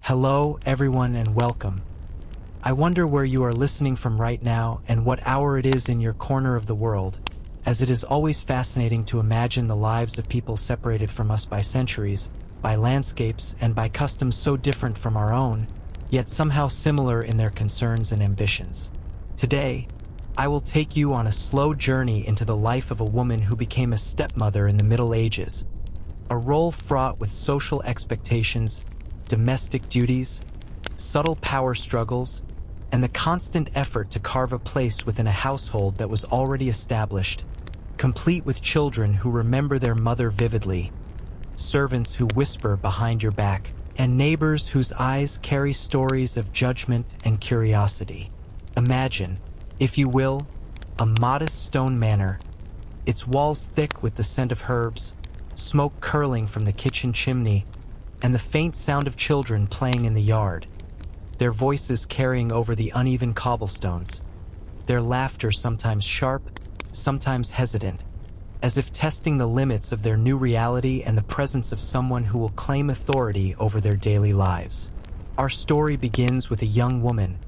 Hello, everyone, and welcome. I wonder where you are listening from right now and what hour it is in your corner of the world, as it is always fascinating to imagine the lives of people separated from us by centuries, by landscapes, and by customs so different from our own, yet somehow similar in their concerns and ambitions. Today, I will take you on a slow journey into the life of a woman who became a stepmother in the Middle Ages, a role fraught with social expectations, domestic duties, subtle power struggles, and the constant effort to carve a place within a household that was already established, complete with children who remember their mother vividly, servants who whisper behind your back, and neighbors whose eyes carry stories of judgment and curiosity. Imagine, if you will, a modest stone manor, its walls thick with the scent of herbs, smoke curling from the kitchen chimney, and the faint sound of children playing in the yard, their voices carrying over the uneven cobblestones, their laughter sometimes sharp, sometimes hesitant, as if testing the limits of their new reality and the presence of someone who will claim authority over their daily lives. Our story begins with a young woman,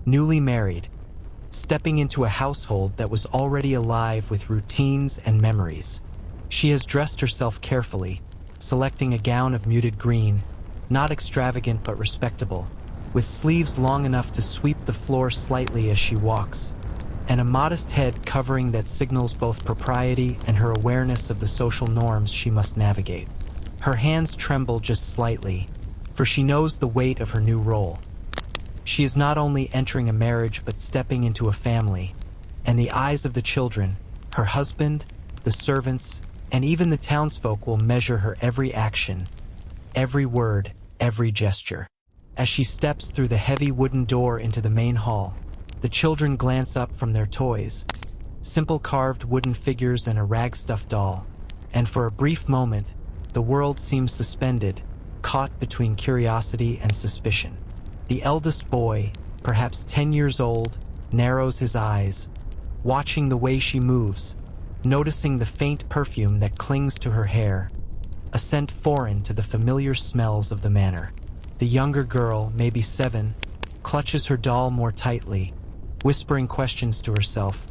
newly married, stepping into a household that was already alive with routines and memories. She has dressed herself carefully, selecting a gown of muted green, not extravagant but respectable, with sleeves long enough to sweep the floor slightly as she walks, and a modest head covering that signals both propriety and her awareness of the social norms she must navigate. Her hands tremble just slightly, for she knows the weight of her new role. She is not only entering a marriage but stepping into a family, and the eyes of the children, her husband, the servants, and even the townsfolk will measure her every action, every word, every gesture. As she steps through the heavy wooden door into the main hall, the children glance up from their toys, simple carved wooden figures and a rag-stuffed doll, and for a brief moment, the world seems suspended, caught between curiosity and suspicion. The eldest boy, perhaps 10 years old, narrows his eyes, watching the way she moves, noticing the faint perfume that clings to her hair, a scent foreign to the familiar smells of the manor. The younger girl, maybe 7, clutches her doll more tightly, whispering questions to herself,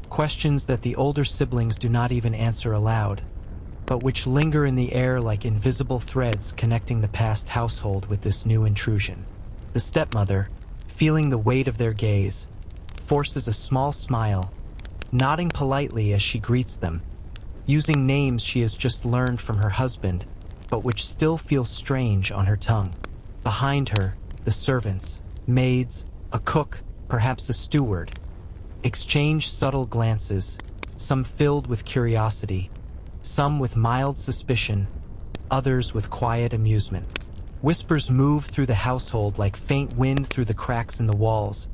questions that the older siblings do not even answer aloud, but which linger in the air like invisible threads connecting the past household with this new intrusion. The stepmother, feeling the weight of their gaze, forces a small smile, nodding politely as she greets them, using names she has just learned from her husband, but which still feel strange on her tongue. Behind her, the servants, maids, a cook, perhaps a steward, exchange subtle glances, some filled with curiosity, some with mild suspicion, others with quiet amusement. Whispers move through the household like faint wind through the cracks in the walls,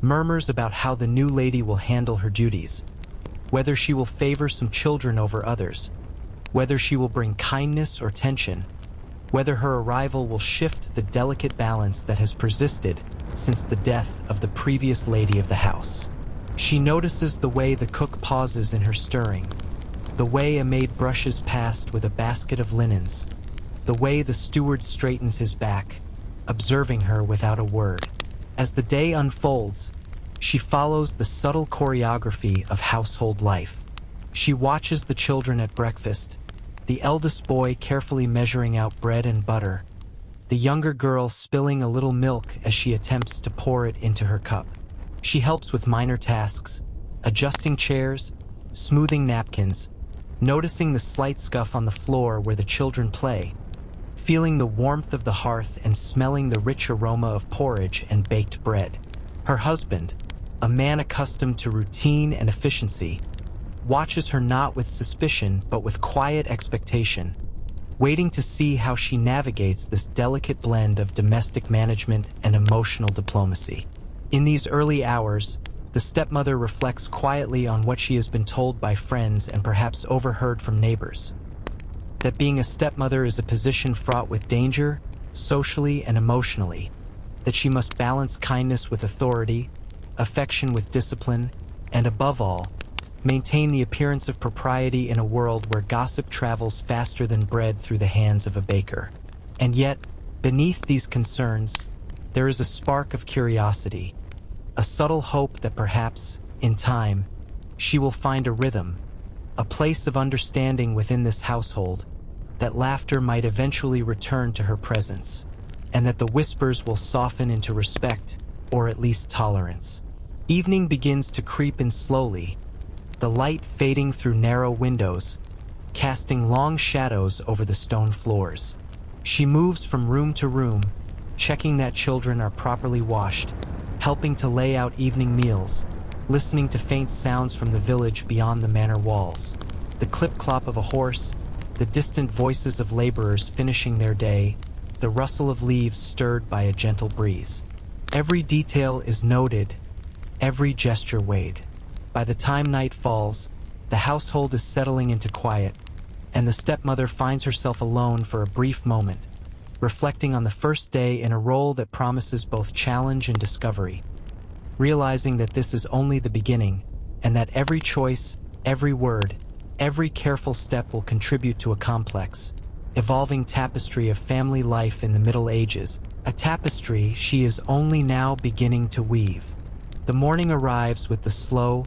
murmurs about how the new lady will handle her duties, whether she will favor some children over others, whether she will bring kindness or tension, whether her arrival will shift the delicate balance that has persisted since the death of the previous lady of the house. She notices the way the cook pauses in her stirring, the way a maid brushes past with a basket of linens, the way the steward straightens his back, observing her without a word. As the day unfolds, she follows the subtle choreography of household life. She watches the children at breakfast, the eldest boy carefully measuring out bread and butter, the younger girl spilling a little milk as she attempts to pour it into her cup. She helps with minor tasks, adjusting chairs, smoothing napkins, noticing the slight scuff on the floor where the children play, feeling the warmth of the hearth and smelling the rich aroma of porridge and baked bread. Her husband, a man accustomed to routine and efficiency, watches her not with suspicion but with quiet expectation, waiting to see how she navigates this delicate blend of domestic management and emotional diplomacy. In these early hours, the stepmother reflects quietly on what she has been told by friends and perhaps overheard from neighbors. That being a stepmother is a position fraught with danger, socially and emotionally, that she must balance kindness with authority, affection with discipline, and above all, maintain the appearance of propriety in a world where gossip travels faster than bread through the hands of a baker. And yet, Beneath these concerns, there is a spark of curiosity, a subtle hope that perhaps, in time, she will find a rhythm, a place of understanding within this household, that laughter might eventually return to her presence, and that the whispers will soften into respect, or at least tolerance. Evening begins to creep in slowly, the light fading through narrow windows, casting long shadows over the stone floors. She moves from room to room, checking that children are properly washed, helping to lay out evening meals, listening to faint sounds from the village beyond the manor walls. The clip-clop of a horse, the distant voices of laborers finishing their day, the rustle of leaves stirred by a gentle breeze. Every detail is noted, every gesture weighed. By the time night falls, the household is settling into quiet, and the stepmother finds herself alone for a brief moment, reflecting on the first day in a role that promises both challenge and discovery, realizing that this is only the beginning, and that every choice, every word, every careful step will contribute to a complex, evolving tapestry of family life in the Middle Ages, a tapestry she is only now beginning to weave. The morning arrives with the slow,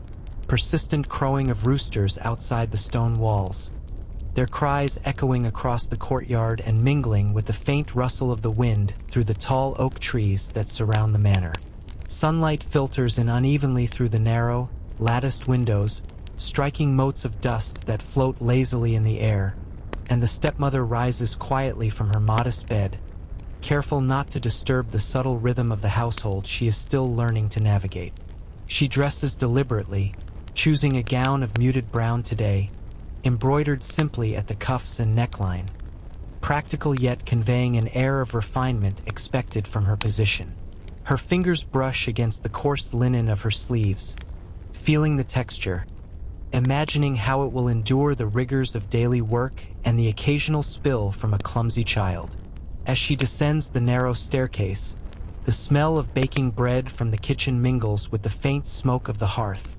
persistent crowing of roosters outside the stone walls, their cries echoing across the courtyard and mingling with the faint rustle of the wind through the tall oak trees that surround the manor. Sunlight filters in unevenly through the narrow, latticed windows, striking motes of dust that float lazily in the air, and the stepmother rises quietly from her modest bed, careful not to disturb the subtle rhythm of the household she is still learning to navigate. She dresses deliberately, choosing a gown of muted brown today, embroidered simply at the cuffs and neckline, practical yet conveying an air of refinement expected from her position. Her fingers brush against the coarse linen of her sleeves, feeling the texture, imagining how it will endure the rigors of daily work and the occasional spill from a clumsy child. As she descends the narrow staircase, the smell of baking bread from the kitchen mingles with the faint smoke of the hearth,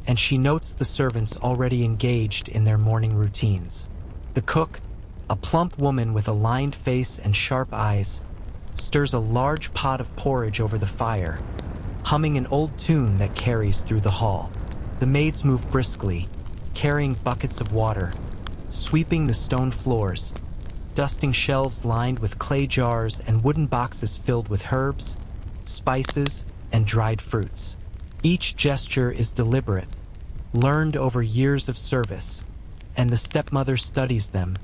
and she notes the servants already engaged in their morning routines. The cook, a plump woman with a lined face and sharp eyes, stirs a large pot of porridge over the fire, humming an old tune that carries through the hall. The maids move briskly, carrying buckets of water, sweeping the stone floors, dusting shelves lined with clay jars and wooden boxes filled with herbs, spices, and dried fruits. Each gesture is deliberate, learned over years of service, and the stepmother studies them,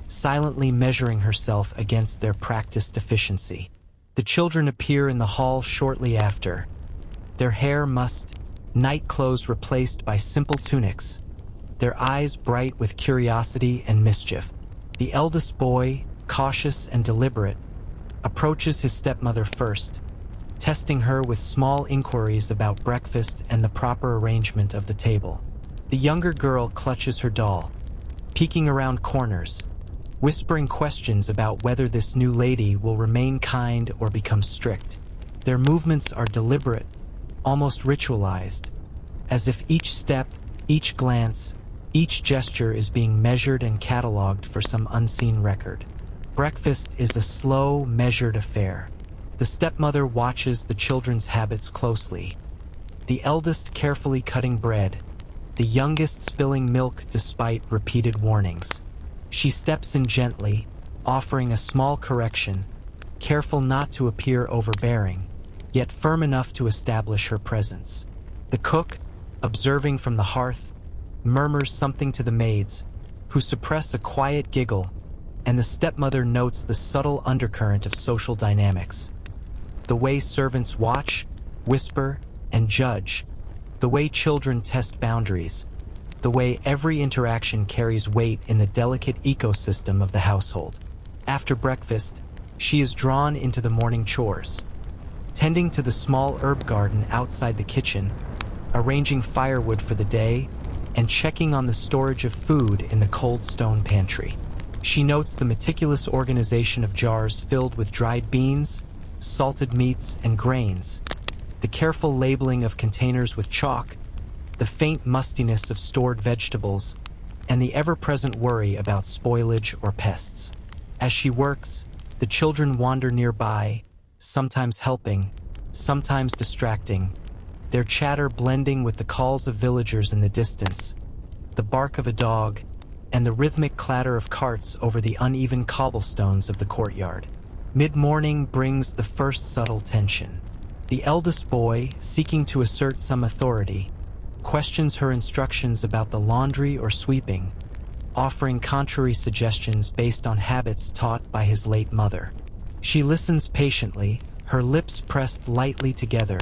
silently measuring herself against their practiced efficiency. The children appear in the hall shortly after, their hair mussed, night clothes replaced by simple tunics, their eyes bright with curiosity and mischief. The eldest boy, cautious and deliberate, approaches his stepmother first, testing her with small inquiries about breakfast and the proper arrangement of the table. The younger girl clutches her doll, peeking around corners, whispering questions about whether this new lady will remain kind or become strict. Their movements are deliberate, almost ritualized, as if each step, each glance, each gesture is being measured and cataloged for some unseen record. Breakfast is a slow, measured affair. The stepmother watches the children's habits closely, the eldest carefully cutting bread, the youngest spilling milk despite repeated warnings. She steps in gently, offering a small correction, careful not to appear overbearing, yet firm enough to establish her presence. The cook, observing from the hearth, murmurs something to the maids, who suppress a quiet giggle, and the stepmother notes the subtle undercurrent of social dynamics. The way servants watch, whisper, and judge, the way children test boundaries, the way every interaction carries weight in the delicate ecosystem of the household. After breakfast, she is drawn into the morning chores, tending to the small herb garden outside the kitchen, arranging firewood for the day, and checking on the storage of food in the cold stone pantry. She notes the meticulous organization of jars filled with dried beans, salted meats, and grains, the careful labeling of containers with chalk, the faint mustiness of stored vegetables, and the ever-present worry about spoilage or pests. As she works, The children wander nearby, sometimes helping, sometimes distracting, their chatter blending with the calls of villagers in the distance, the bark of a dog, and the rhythmic clatter of carts over the uneven cobblestones of the courtyard. Mid-morning brings the first subtle tension. The eldest boy, seeking to assert some authority, questions her instructions about the laundry or sweeping, offering contrary suggestions based on habits taught by his late mother. She listens patiently, her lips pressed lightly together,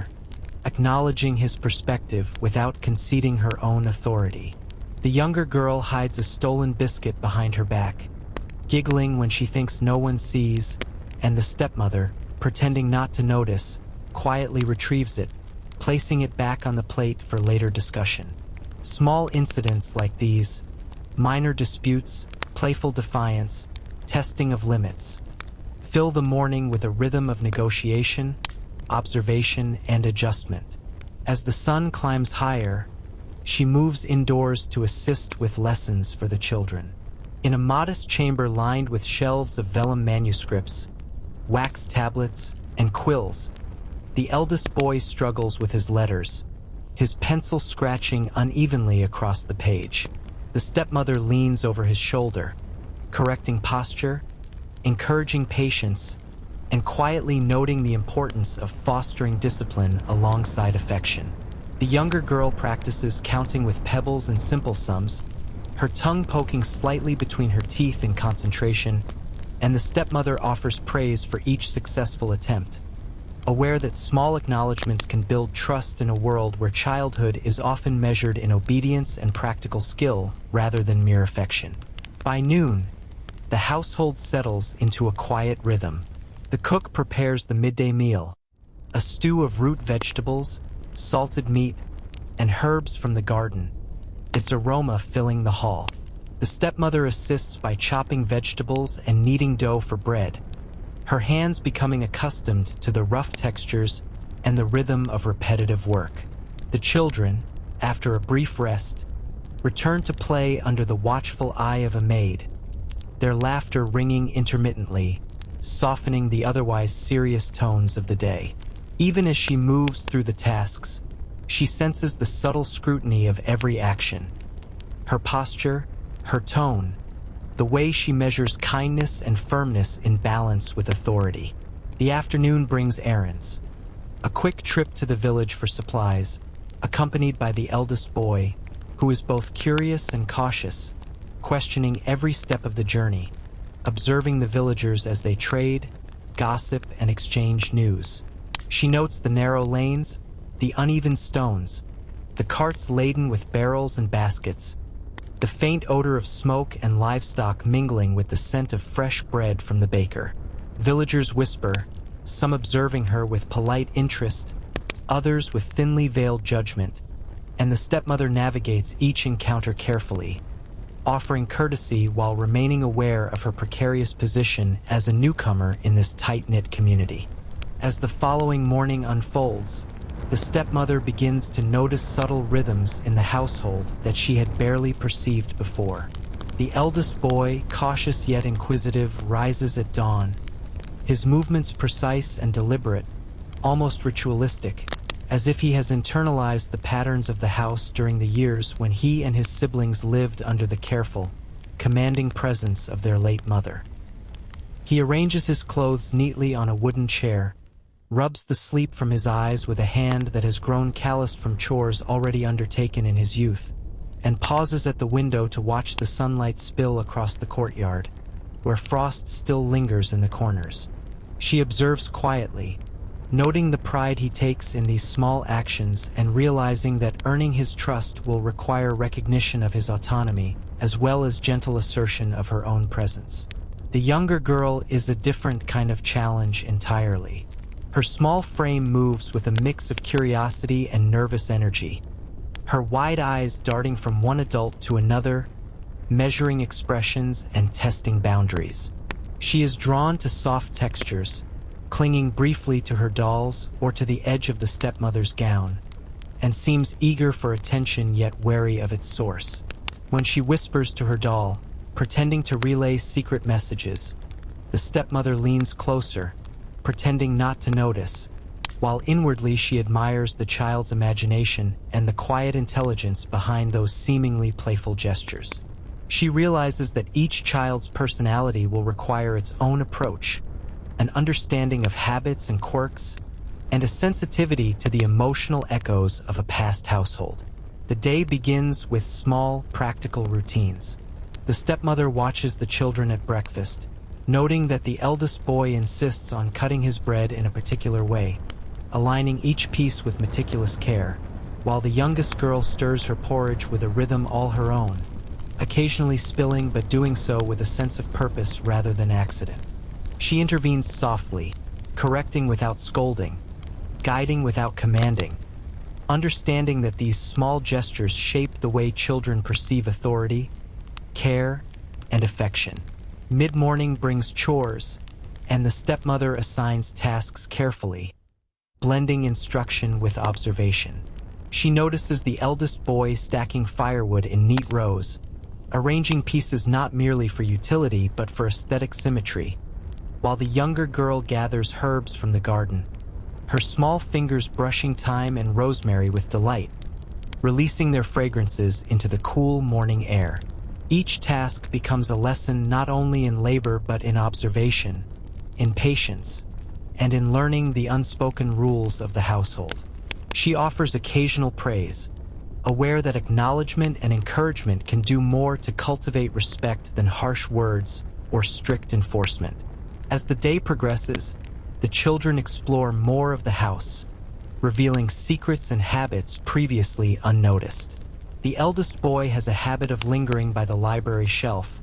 acknowledging his perspective without conceding her own authority. The younger girl hides a stolen biscuit behind her back, giggling when she thinks no one sees, and the stepmother, pretending not to notice, quietly retrieves it, placing it back on the plate for later discussion. Small incidents like these, minor disputes, playful defiance, testing of limits, fill the morning with a rhythm of negotiation, observation, and adjustment. As the sun climbs higher, she moves indoors to assist with lessons for the children. In a modest chamber lined with shelves of vellum manuscripts, wax tablets, and quills, the eldest boy struggles with his letters, his pencil scratching unevenly across the page. The stepmother leans over his shoulder, correcting posture, encouraging patience, and quietly noting the importance of fostering discipline alongside affection. The younger girl practices counting with pebbles and simple sums, her tongue poking slightly between her teeth in concentration, and the stepmother offers praise for each successful attempt, aware that small acknowledgments can build trust in a world where childhood is often measured in obedience and practical skill rather than mere affection. By noon, the household settles into a quiet rhythm. The cook prepares the midday meal, a stew of root vegetables, salted meat, and herbs from the garden, its aroma filling the hall. The stepmother assists by chopping vegetables and kneading dough for bread, her hands becoming accustomed to the rough textures and the rhythm of repetitive work. The children, after a brief rest, return to play under the watchful eye of a maid, their laughter ringing intermittently, softening the otherwise serious tones of the day. Even as she moves through the tasks, she senses the subtle scrutiny of every action. Her posture, her tone, the way she measures kindness and firmness in balance with authority. The afternoon brings errands. A quick trip to the village for supplies, accompanied by the eldest boy, who is both curious and cautious, questioning every step of the journey, observing the villagers as they trade, gossip, and exchange news. She notes the narrow lanes, the uneven stones, the carts laden with barrels and baskets, the faint odor of smoke and livestock mingling with the scent of fresh bread from the baker. Villagers whisper, some observing her with polite interest, others with thinly veiled judgment, and the stepmother navigates each encounter carefully, offering courtesy while remaining aware of her precarious position as a newcomer in this tight-knit community. As the following morning unfolds, the stepmother begins to notice subtle rhythms in the household that she had barely perceived before. The eldest boy, cautious yet inquisitive, rises at dawn, his movements precise and deliberate, almost ritualistic, as if he has internalized the patterns of the house during the years when he and his siblings lived under the careful, commanding presence of their late mother. He arranges his clothes neatly on a wooden chair, rubs the sleep from his eyes with a hand that has grown calloused from chores already undertaken in his youth, and pauses at the window to watch the sunlight spill across the courtyard, where frost still lingers in the corners. She observes quietly, noting the pride he takes in these small actions and realizing that earning his trust will require recognition of his autonomy as well as gentle assertion of her own presence. The younger girl is a different kind of challenge entirely. Her small frame moves with a mix of curiosity and nervous energy, her wide eyes darting from one adult to another, measuring expressions and testing boundaries. She is drawn to soft textures, clinging briefly to her dolls or to the edge of the stepmother's gown, and seems eager for attention yet wary of its source. When she whispers to her doll, pretending to relay secret messages, The stepmother leans closer, pretending not to notice, while inwardly she admires the child's imagination and the quiet intelligence behind those seemingly playful gestures. She realizes that each child's personality will require its own approach, an understanding of habits and quirks, and a sensitivity to the emotional echoes of a past household. The day begins with small, practical routines. The stepmother watches the children at breakfast, noting that the eldest boy insists on cutting his bread in a particular way, aligning each piece with meticulous care, while the youngest girl stirs her porridge with a rhythm all her own, occasionally spilling but doing so with a sense of purpose rather than accident. She intervenes softly, correcting without scolding, guiding without commanding, understanding that these small gestures shape the way children perceive authority, care, and affection. Mid-morning brings chores, and the stepmother assigns tasks carefully, blending instruction with observation. She notices the eldest boy stacking firewood in neat rows, arranging pieces not merely for utility but for aesthetic symmetry, while the younger girl gathers herbs from the garden, her small fingers brushing thyme and rosemary with delight, releasing their fragrances into the cool morning air. Each task becomes a lesson not only in labor but in observation, in patience, and in learning the unspoken rules of the household. She offers occasional praise, aware that acknowledgement and encouragement can do more to cultivate respect than harsh words or strict enforcement. As the day progresses, the children explore more of the house, revealing secrets and habits previously unnoticed. The eldest boy has a habit of lingering by the library shelf,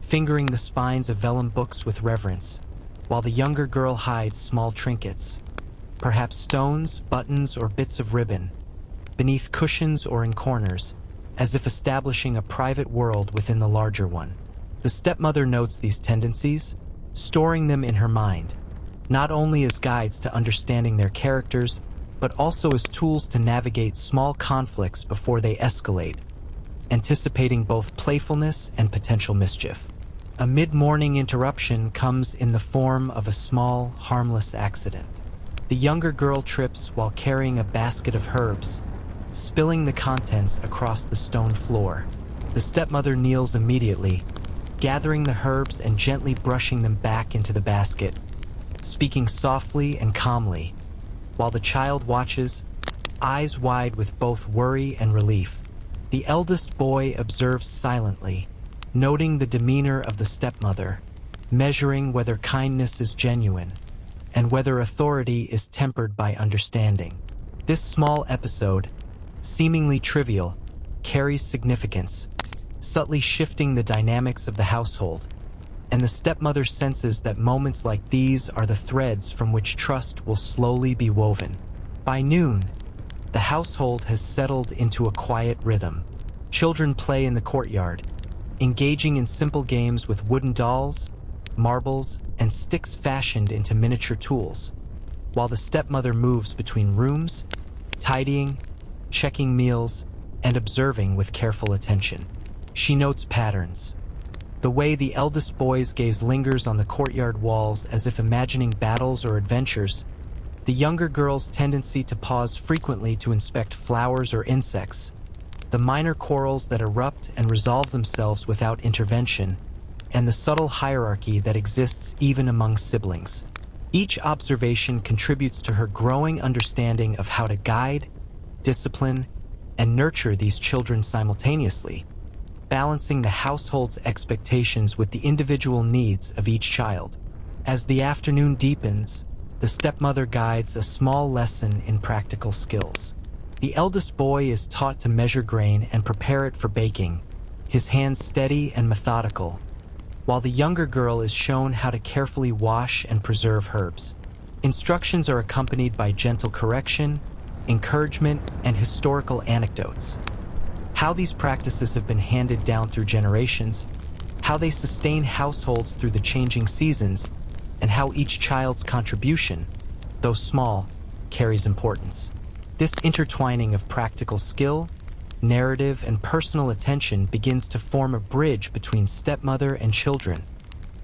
fingering the spines of vellum books with reverence, while the younger girl hides small trinkets, perhaps stones, buttons, or bits of ribbon, beneath cushions or in corners, as if establishing a private world within the larger one. The stepmother notes these tendencies, storing them in her mind, not only as guides to understanding their characters, but also as tools to navigate small conflicts before they escalate, anticipating both playfulness and potential mischief. A mid-morning interruption comes in the form of a small, harmless accident. The younger girl trips while carrying a basket of herbs, spilling the contents across the stone floor. The stepmother kneels immediately, gathering the herbs and gently brushing them back into the basket, speaking softly and calmly, while the child watches, eyes wide with both worry and relief. The eldest boy observes silently, noting the demeanor of the stepmother, measuring whether kindness is genuine, and whether authority is tempered by understanding. This small episode, seemingly trivial, carries significance, subtly shifting the dynamics of the household, and the stepmother senses that moments like these are the threads from which trust will slowly be woven. By noon, the household has settled into a quiet rhythm. Children play in the courtyard, engaging in simple games with wooden dolls, marbles, and sticks fashioned into miniature tools, while the stepmother moves between rooms, tidying, checking meals, and observing with careful attention. She notes patterns. The way the eldest boy's gaze lingers on the courtyard walls as if imagining battles or adventures, the younger girl's tendency to pause frequently to inspect flowers or insects, the minor quarrels that erupt and resolve themselves without intervention, and the subtle hierarchy that exists even among siblings. Each observation contributes to her growing understanding of how to guide, discipline, and nurture these children simultaneously, balancing the household's expectations with the individual needs of each child. As the afternoon deepens, the stepmother guides a small lesson in practical skills. The eldest boy is taught to measure grain and prepare it for baking, his hands steady and methodical, while the younger girl is shown how to carefully wash and preserve herbs. Instructions are accompanied by gentle correction, encouragement, and historical anecdotes. How these practices have been handed down through generations, how they sustain households through the changing seasons, and how each child's contribution, though small, carries importance. This intertwining of practical skill, narrative, and personal attention begins to form a bridge between stepmother and children,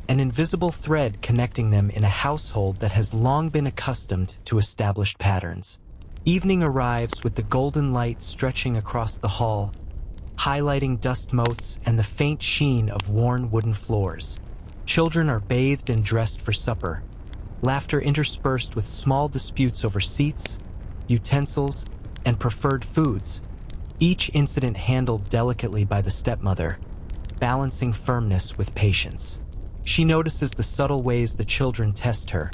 an invisible thread connecting them in a household that has long been accustomed to established patterns. Evening arrives with the golden light stretching across the hall, highlighting dust motes and the faint sheen of worn wooden floors. Children are bathed and dressed for supper, laughter interspersed with small disputes over seats, utensils, and preferred foods, each incident handled delicately by the stepmother, balancing firmness with patience. She notices the subtle ways the children test her,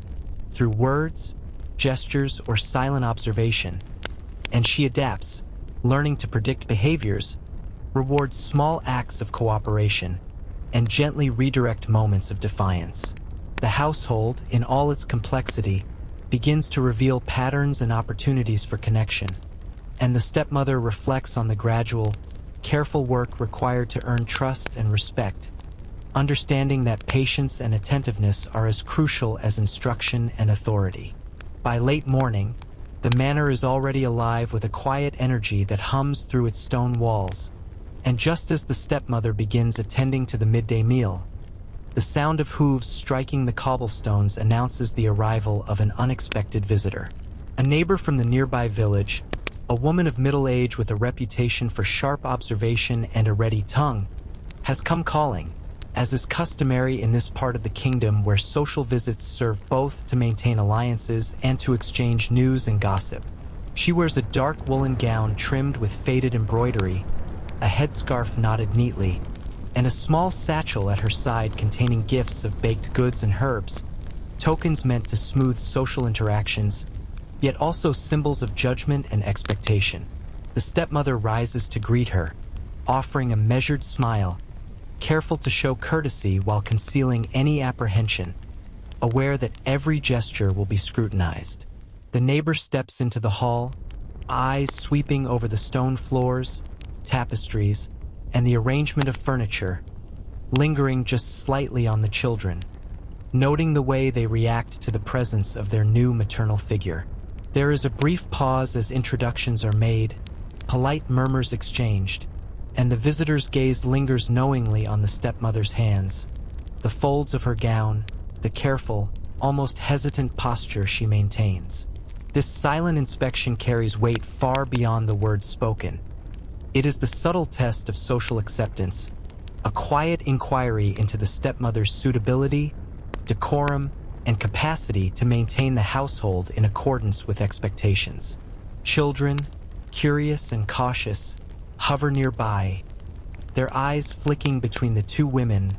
through words, gestures, or silent observation, and she adapts, learning to predict behaviors, reward small acts of cooperation, and gently redirect moments of defiance. The household, in all its complexity, begins to reveal patterns and opportunities for connection, and the stepmother reflects on the gradual, careful work required to earn trust and respect, understanding that patience and attentiveness are as crucial as instruction and authority. By late morning, the manor is already alive with a quiet energy that hums through its stone walls, and just as the stepmother begins attending to the midday meal, the sound of hooves striking the cobblestones announces the arrival of an unexpected visitor. A neighbor from the nearby village, a woman of middle age with a reputation for sharp observation and a ready tongue, has come calling, as is customary in this part of the kingdom where social visits serve both to maintain alliances and to exchange news and gossip. She wears a dark woolen gown trimmed with faded embroidery, a headscarf knotted neatly, and a small satchel at her side containing gifts of baked goods and herbs, tokens meant to smooth social interactions, yet also symbols of judgment and expectation. The stepmother rises to greet her, offering a measured smile, careful to show courtesy while concealing any apprehension, aware that every gesture will be scrutinized. The neighbor steps into the hall, eyes sweeping over the stone floors, tapestries, and the arrangement of furniture, lingering just slightly on the children, noting the way they react to the presence of their new maternal figure. There is a brief pause as introductions are made, polite murmurs exchanged, and the visitor's gaze lingers knowingly on the stepmother's hands, the folds of her gown, the careful, almost hesitant posture she maintains. This silent inspection carries weight far beyond the words spoken. It is the subtle test of social acceptance, a quiet inquiry into the stepmother's suitability, decorum, and capacity to maintain the household in accordance with expectations. Children, curious and cautious, hover nearby, their eyes flicking between the two women,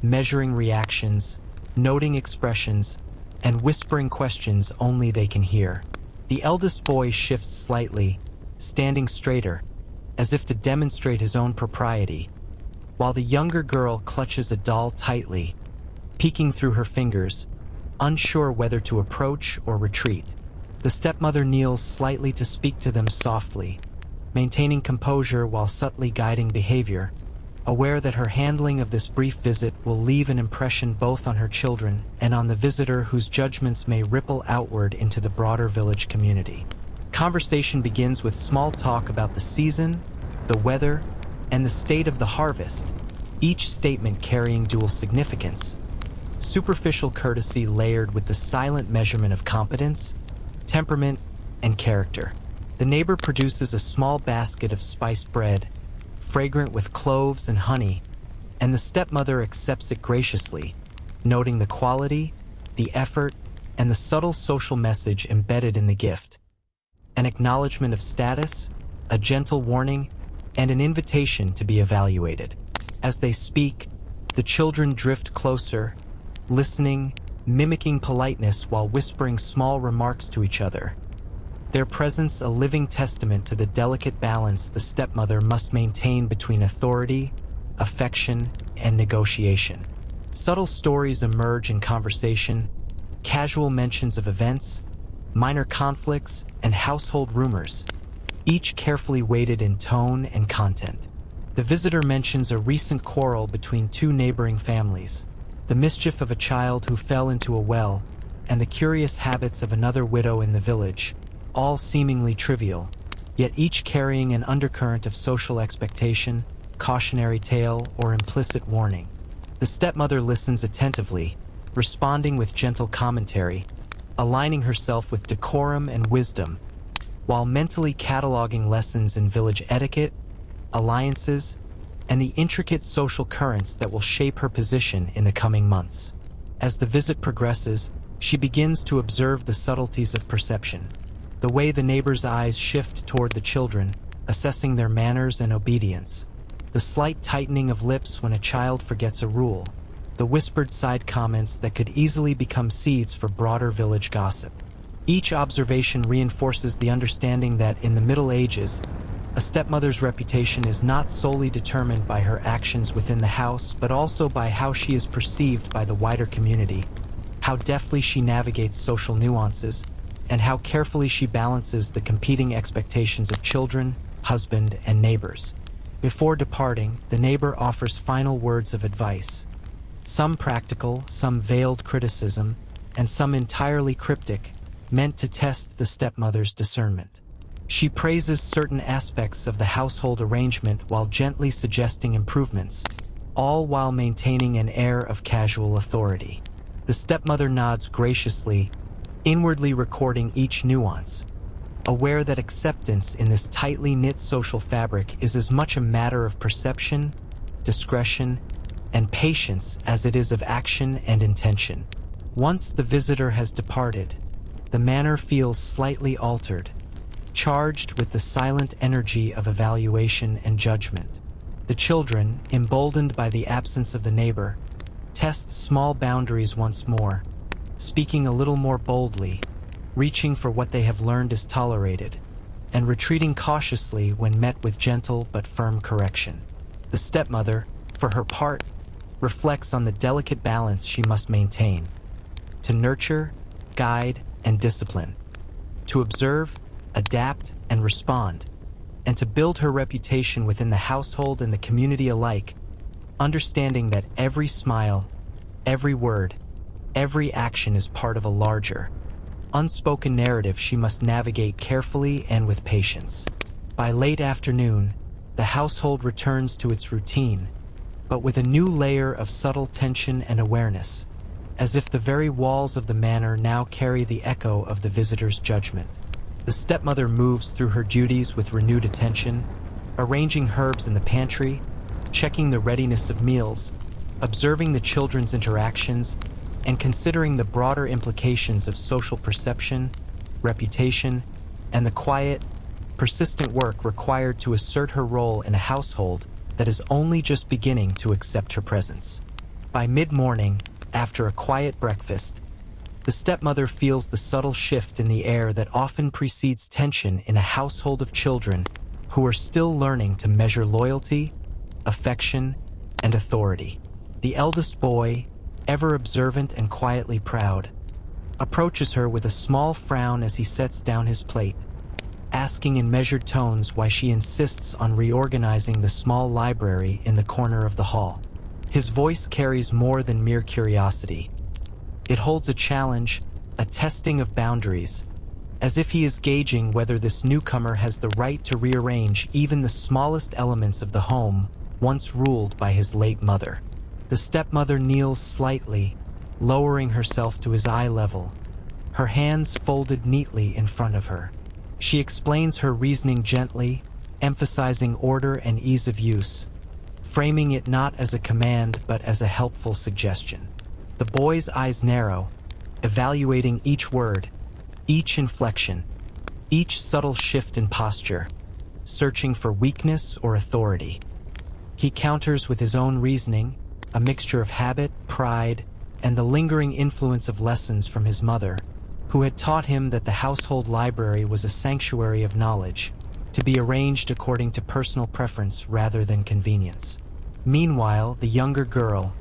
measuring reactions, noting expressions, and whispering questions only they can hear. The eldest boy shifts slightly, standing straighter, as if to demonstrate his own propriety, while the younger girl clutches a doll tightly, peeking through her fingers, unsure whether to approach or retreat. The stepmother kneels slightly to speak to them softly, maintaining composure while subtly guiding behavior, aware that her handling of this brief visit will leave an impression both on her children and on the visitor whose judgments may ripple outward into the broader village community. Conversation begins with small talk about the season, the weather, and the state of the harvest, each statement carrying dual significance. Superficial courtesy layered with the silent measurement of competence, temperament, and character. The neighbor produces a small basket of spiced bread, fragrant with cloves and honey, and the stepmother accepts it graciously, noting the quality, the effort, and the subtle social message embedded in the gift. An acknowledgement of status, a gentle warning, and an invitation to be evaluated. As they speak, the children drift closer, listening, mimicking politeness while whispering small remarks to each other. Their presence a living testament to the delicate balance the stepmother must maintain between authority, affection, and negotiation. Subtle stories emerge in conversation, casual mentions of events, minor conflicts, and household rumors, each carefully weighted in tone and content. The visitor mentions a recent quarrel between two neighboring families, the mischief of a child who fell into a well, and the curious habits of another widow in the village, all seemingly trivial, yet each carrying an undercurrent of social expectation, cautionary tale, or implicit warning. The stepmother listens attentively, responding with gentle commentary, aligning herself with decorum and wisdom, while mentally cataloging lessons in village etiquette, alliances, and the intricate social currents that will shape her position in the coming months. As the visit progresses, she begins to observe the subtleties of perception, the way the neighbor's eyes shift toward the children, assessing their manners and obedience, the slight tightening of lips when a child forgets a rule, the whispered side comments that could easily become seeds for broader village gossip. Each observation reinforces the understanding that in the Middle Ages, a stepmother's reputation is not solely determined by her actions within the house, but also by how she is perceived by the wider community, how deftly she navigates social nuances, and how carefully she balances the competing expectations of children, husband, and neighbors. Before departing, the neighbor offers final words of advice, some practical, some veiled criticism, and some entirely cryptic, meant to test the stepmother's discernment. She praises certain aspects of the household arrangement while gently suggesting improvements, all while maintaining an air of casual authority. The stepmother nods graciously, inwardly recording each nuance, aware that acceptance in this tightly knit social fabric is as much a matter of perception, discretion, and patience as it is of action and intention. Once the visitor has departed, the manner feels slightly altered, charged with the silent energy of evaluation and judgment. The children, emboldened by the absence of the neighbor, test small boundaries once more, speaking a little more boldly, reaching for what they have learned is tolerated, and retreating cautiously when met with gentle but firm correction. The stepmother, for her part, reflects on the delicate balance she must maintain, to nurture, guide, and discipline, to observe, adapt, and respond, and to build her reputation within the household and the community alike, understanding that every smile, every word, every action is part of a larger, unspoken narrative she must navigate carefully and with patience. By late afternoon, the household returns to its routine, but with a new layer of subtle tension and awareness, as if the very walls of the manor now carry the echo of the visitor's judgment. The stepmother moves through her duties with renewed attention, arranging herbs in the pantry, checking the readiness of meals, observing the children's interactions, and considering the broader implications of social perception, reputation, and the quiet, persistent work required to assert her role in a household that is only just beginning to accept her presence. By mid-morning, after a quiet breakfast, the stepmother feels the subtle shift in the air that often precedes tension in a household of children who are still learning to measure loyalty, affection, and authority. The eldest boy, ever observant and quietly proud, approaches her with a small frown as he sets down his plate, asking in measured tones why she insists on reorganizing the small library in the corner of the hall. His voice carries more than mere curiosity. It holds a challenge, a testing of boundaries, as if he is gauging whether this newcomer has the right to rearrange even the smallest elements of the home once ruled by his late mother. The stepmother kneels slightly, lowering herself to his eye level, her hands folded neatly in front of her. She explains her reasoning gently, emphasizing order and ease of use, framing it not as a command but as a helpful suggestion. The boy's eyes narrow, evaluating each word, each inflection, each subtle shift in posture, searching for weakness or authority. He counters with his own reasoning, a mixture of habit, pride, and the lingering influence of lessons from his mother, who had taught him that the household library was a sanctuary of knowledge, to be arranged according to personal preference rather than convenience. Meanwhile, the younger girl,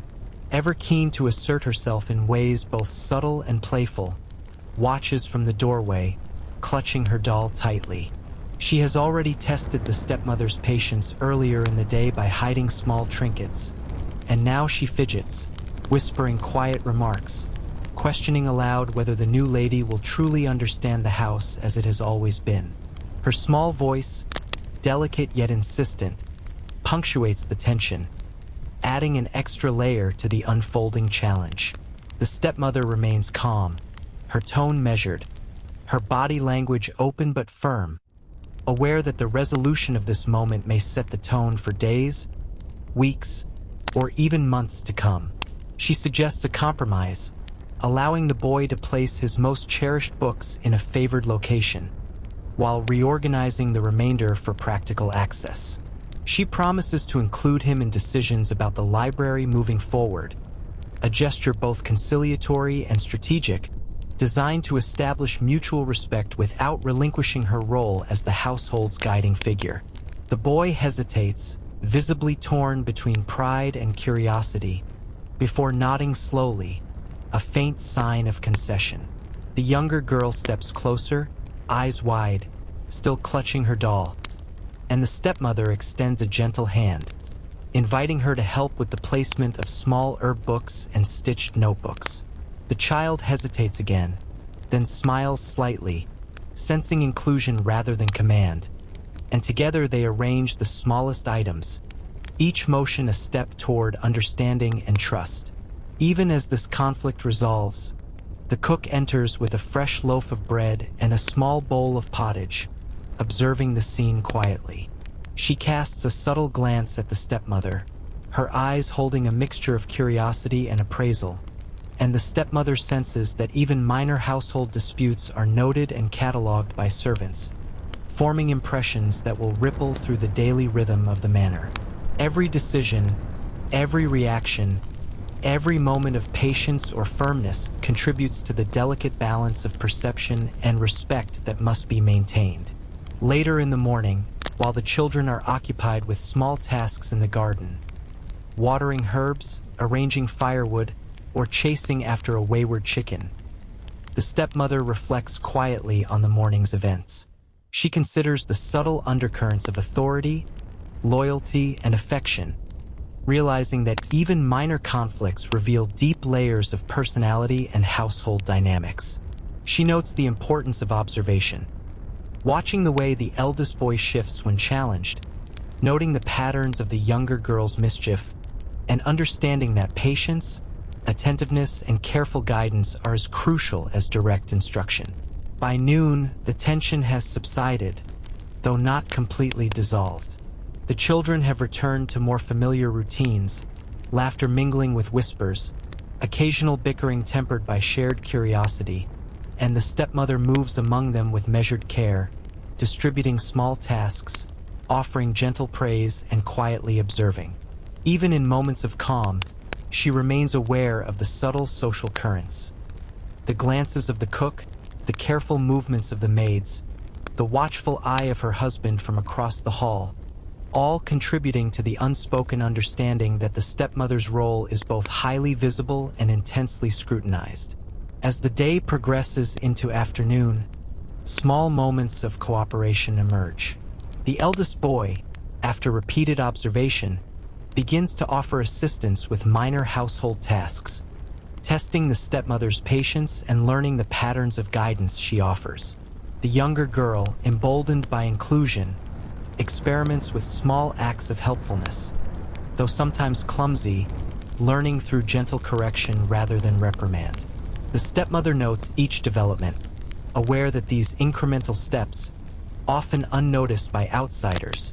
ever keen to assert herself in ways both subtle and playful, watches from the doorway, clutching her doll tightly. She has already tested the stepmother's patience earlier in the day by hiding small trinkets, and now she fidgets, whispering quiet remarks, questioning aloud whether the new lady will truly understand the house as it has always been. Her small voice, delicate yet insistent, punctuates the tension, adding an extra layer to the unfolding challenge. The stepmother remains calm, her tone measured, her body language open but firm, aware that the resolution of this moment may set the tone for days, weeks, or even months to come. She suggests a compromise, allowing the boy to place his most cherished books in a favored location, while reorganizing the remainder for practical access. She promises to include him in decisions about the library moving forward, a gesture both conciliatory and strategic, designed to establish mutual respect without relinquishing her role as the household's guiding figure. The boy hesitates, visibly torn between pride and curiosity, before nodding slowly, a faint sign of concession. The younger girl steps closer, eyes wide, still clutching her doll, and the stepmother extends a gentle hand, inviting her to help with the placement of small herb books and stitched notebooks. The child hesitates again, then smiles slightly, sensing inclusion rather than command, and together they arrange the smallest items, each motion a step toward understanding and trust. Even as this conflict resolves, the cook enters with a fresh loaf of bread and a small bowl of pottage, observing the scene quietly. She casts a subtle glance at the stepmother, her eyes holding a mixture of curiosity and appraisal, and the stepmother senses that even minor household disputes are noted and cataloged by servants, forming impressions that will ripple through the daily rhythm of the manor. Every decision, every reaction, every moment of patience or firmness contributes to the delicate balance of perception and respect that must be maintained. Later in the morning, while the children are occupied with small tasks in the garden, watering herbs, arranging firewood, or chasing after a wayward chicken, the stepmother reflects quietly on the morning's events. She considers the subtle undercurrents of authority, loyalty, and affection, realizing that even minor conflicts reveal deep layers of personality and household dynamics. She notes the importance of observation, watching the way the eldest boy shifts when challenged, noting the patterns of the younger girl's mischief, and understanding that patience, attentiveness, and careful guidance are as crucial as direct instruction. By noon, the tension has subsided, though not completely dissolved. The children have returned to more familiar routines, laughter mingling with whispers, occasional bickering tempered by shared curiosity, and the stepmother moves among them with measured care, distributing small tasks, offering gentle praise, and quietly observing. Even in moments of calm, she remains aware of the subtle social currents. The glances of the cook, the careful movements of the maids, the watchful eye of her husband from across the hall, all contributing to the unspoken understanding that the stepmother's role is both highly visible and intensely scrutinized. As the day progresses into afternoon, small moments of cooperation emerge. The eldest boy, after repeated observation, begins to offer assistance with minor household tasks, testing the stepmother's patience and learning the patterns of guidance she offers. The younger girl, emboldened by inclusion, experiments with small acts of helpfulness, though sometimes clumsy, learning through gentle correction rather than reprimand. The stepmother notes each development, aware that these incremental steps, often unnoticed by outsiders,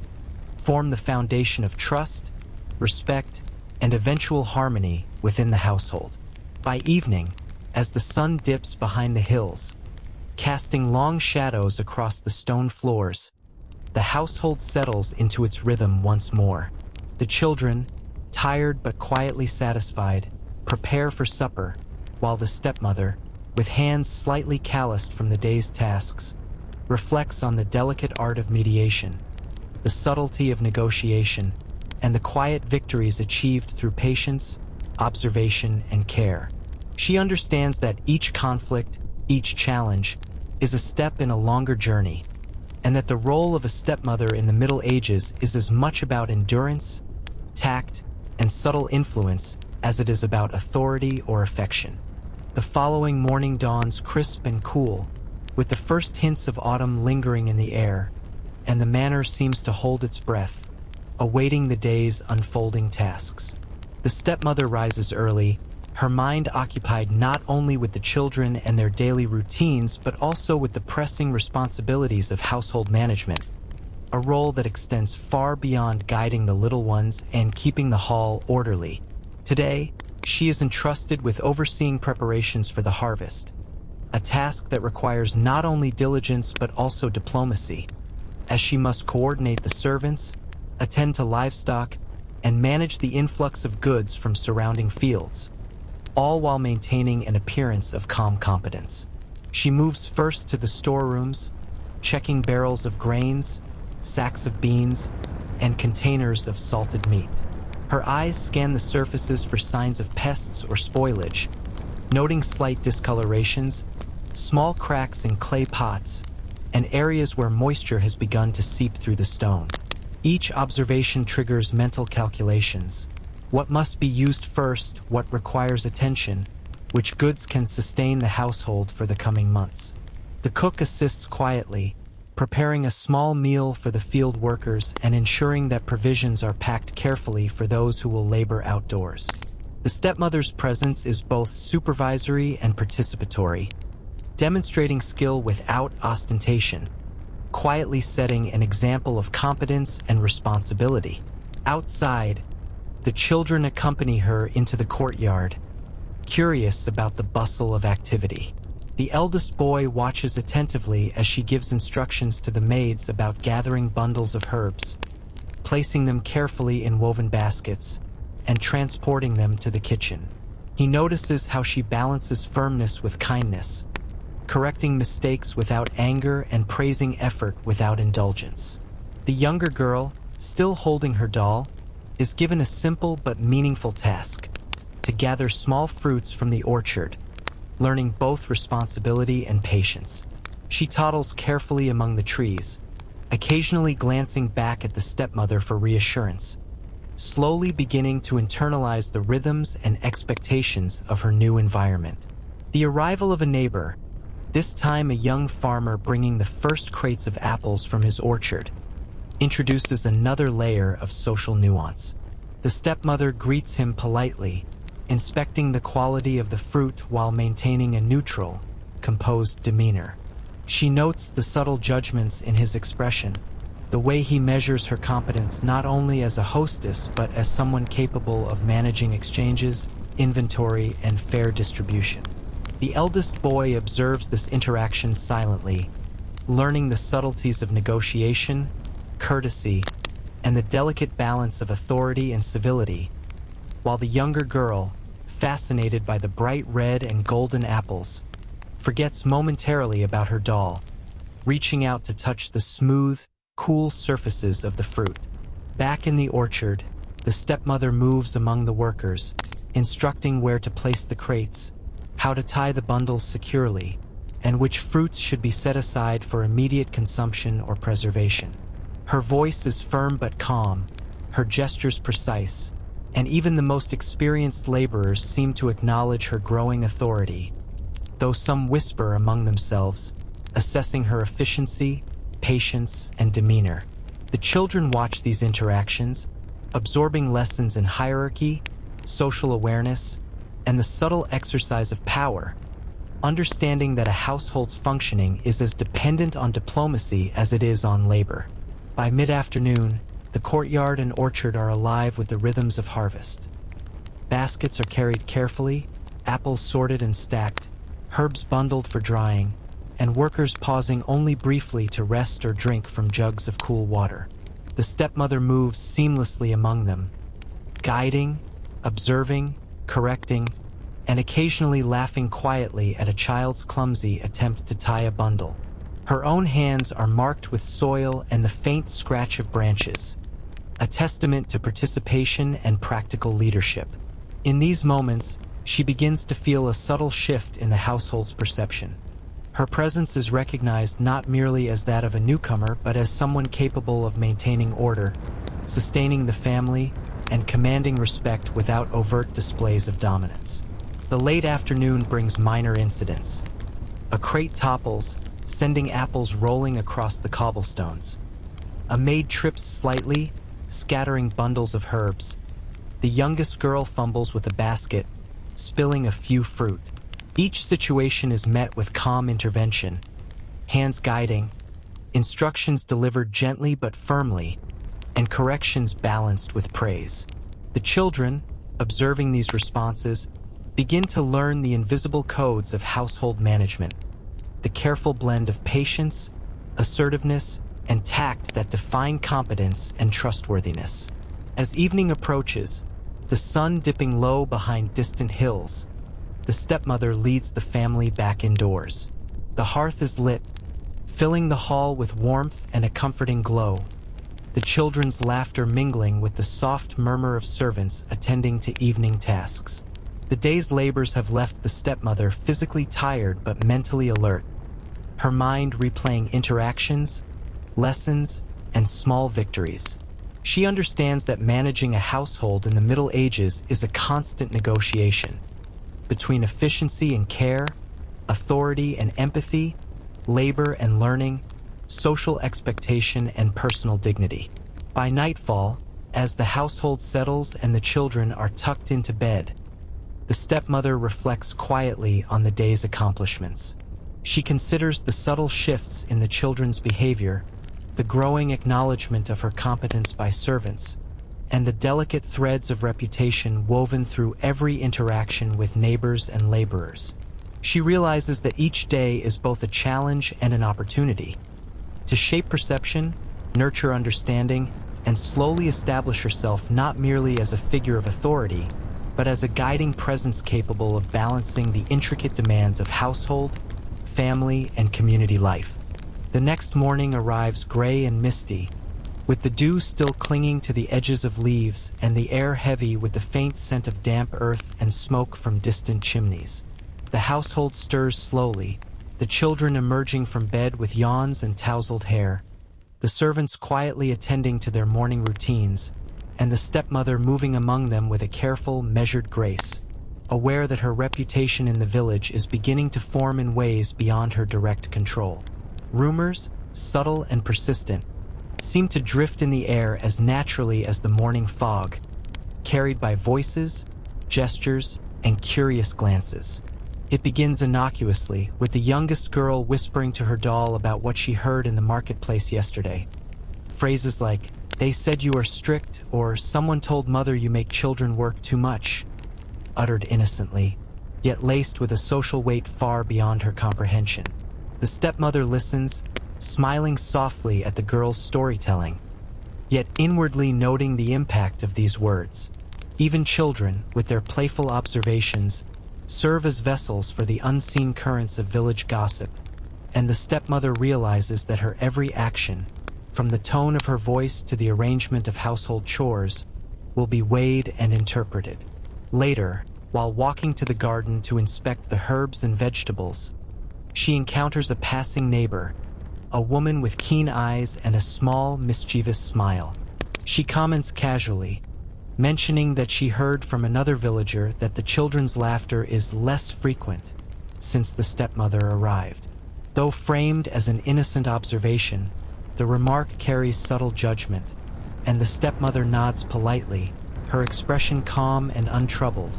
form the foundation of trust, respect, and eventual harmony within the household. By evening, as the sun dips behind the hills, casting long shadows across the stone floors, the household settles into its rhythm once more. The children, tired but quietly satisfied, prepare for supper, while the stepmother, with hands slightly calloused from the day's tasks, reflects on the delicate art of mediation, the subtlety of negotiation, and the quiet victories achieved through patience, observation, and care. She understands that each conflict, each challenge, is a step in a longer journey, and that the role of a stepmother in the Middle Ages is as much about endurance, tact, and subtle influence as it is about authority or affection. The following morning dawns crisp and cool, with the first hints of autumn lingering in the air, and the manor seems to hold its breath, awaiting the day's unfolding tasks. The stepmother rises early, her mind occupied not only with the children and their daily routines, but also with the pressing responsibilities of household management, a role that extends far beyond guiding the little ones and keeping the hall orderly. Today, she is entrusted with overseeing preparations for the harvest, a task that requires not only diligence but also diplomacy, as she must coordinate the servants, attend to livestock, and manage the influx of goods from surrounding fields, all while maintaining an appearance of calm competence. She moves first to the storerooms, checking barrels of grains, sacks of beans, and containers of salted meat. Her eyes scan the surfaces for signs of pests or spoilage, noting slight discolorations, small cracks in clay pots, and areas where moisture has begun to seep through the stone. Each observation triggers mental calculations. What must be used first, what requires attention, which goods can sustain the household for the coming months. The cook assists quietly, preparing a small meal for the field workers and ensuring that provisions are packed carefully for those who will labor outdoors. The stepmother's presence is both supervisory and participatory, demonstrating skill without ostentation, quietly setting an example of competence and responsibility. Outside, the children accompany her into the courtyard, curious about the bustle of activity. The eldest boy watches attentively as she gives instructions to the maids about gathering bundles of herbs, placing them carefully in woven baskets, and transporting them to the kitchen. He notices how she balances firmness with kindness, correcting mistakes without anger and praising effort without indulgence. The younger girl, still holding her doll, is given a simple but meaningful task: to gather small fruits from the orchard, learning both responsibility and patience. She toddles carefully among the trees, occasionally glancing back at the stepmother for reassurance, slowly beginning to internalize the rhythms and expectations of her new environment. The arrival of a neighbor, this time a young farmer bringing the first crates of apples from his orchard, introduces another layer of social nuance. The stepmother greets him politely, inspecting the quality of the fruit while maintaining a neutral, composed demeanor. She notes the subtle judgments in his expression, the way he measures her competence not only as a hostess but as someone capable of managing exchanges, inventory, and fair distribution. The eldest boy observes this interaction silently, learning the subtleties of negotiation, courtesy, and the delicate balance of authority and civility, while the younger girl, fascinated by the bright red and golden apples, forgets momentarily about her doll, reaching out to touch the smooth, cool surfaces of the fruit. Back in the orchard, the stepmother moves among the workers, instructing where to place the crates, how to tie the bundles securely, and which fruits should be set aside for immediate consumption or preservation. Her voice is firm but calm, her gestures precise, and even the most experienced laborers seem to acknowledge her growing authority, though some whisper among themselves, assessing her efficiency, patience, and demeanor. The children watch these interactions, absorbing lessons in hierarchy, social awareness, and the subtle exercise of power, understanding that a household's functioning is as dependent on diplomacy as it is on labor. By mid-afternoon, the courtyard and orchard are alive with the rhythms of harvest. Baskets are carried carefully, apples sorted and stacked, herbs bundled for drying, and workers pausing only briefly to rest or drink from jugs of cool water. The stepmother moves seamlessly among them, guiding, observing, correcting, and occasionally laughing quietly at a child's clumsy attempt to tie a bundle. Her own hands are marked with soil and the faint scratch of branches, a testament to participation and practical leadership. In these moments, she begins to feel a subtle shift in the household's perception. Her presence is recognized not merely as that of a newcomer, but as someone capable of maintaining order, sustaining the family, and commanding respect without overt displays of dominance. The late afternoon brings minor incidents. A crate topples, sending apples rolling across the cobblestones. A maid trips slightly, scattering bundles of herbs. The The youngest girl fumbles with a basket, spilling a few fruit. Each situation is met with calm intervention, hands guiding, instructions delivered gently but firmly, and corrections balanced with praise. The children, observing these responses, begin to learn the invisible codes of household management, the careful blend of patience, assertiveness, and tact that define competence and trustworthiness. As evening approaches, the sun dipping low behind distant hills, the stepmother leads the family back indoors. The hearth is lit, filling the hall with warmth and a comforting glow, the children's laughter mingling with the soft murmur of servants attending to evening tasks. The day's labors have left the stepmother physically tired but mentally alert, her mind replaying interactions, lessons, and small victories. She understands that managing a household in the Middle Ages is a constant negotiation between efficiency and care, authority and empathy, labor and learning, social expectation and personal dignity. By nightfall, as the household settles and the children are tucked into bed, the stepmother reflects quietly on the day's accomplishments. She considers the subtle shifts in the children's behavior, the growing acknowledgement of her competence by servants, and the delicate threads of reputation woven through every interaction with neighbors and laborers. She realizes that each day is both a challenge and an opportunity to shape perception, nurture understanding, and slowly establish herself not merely as a figure of authority, but as a guiding presence capable of balancing the intricate demands of household, family, and community life. The next morning arrives gray and misty, with the dew still clinging to the edges of leaves and the air heavy with the faint scent of damp earth and smoke from distant chimneys. The household stirs slowly, the children emerging from bed with yawns and tousled hair, the servants quietly attending to their morning routines, and the stepmother moving among them with a careful, measured grace, aware that her reputation in the village is beginning to form in ways beyond her direct control. Rumors, subtle and persistent, seem to drift in the air as naturally as the morning fog, carried by voices, gestures, and curious glances. It begins innocuously, with the youngest girl whispering to her doll about what she heard in the marketplace yesterday. Phrases like, "They said you are strict," or "Someone told mother you make children work too much," uttered innocently, yet laced with a social weight far beyond her comprehension. The stepmother listens, smiling softly at the girl's storytelling, yet inwardly noting the impact of these words. Even children, with their playful observations, serve as vessels for the unseen currents of village gossip, and the stepmother realizes that her every action, from the tone of her voice to the arrangement of household chores, will be weighed and interpreted. Later, while walking to the garden to inspect the herbs and vegetables, she encounters a passing neighbor, a woman with keen eyes and a small, mischievous smile. She comments casually, mentioning that she heard from another villager that the children's laughter is less frequent since the stepmother arrived. Though framed as an innocent observation, the remark carries subtle judgment, and the stepmother nods politely, her expression calm and untroubled,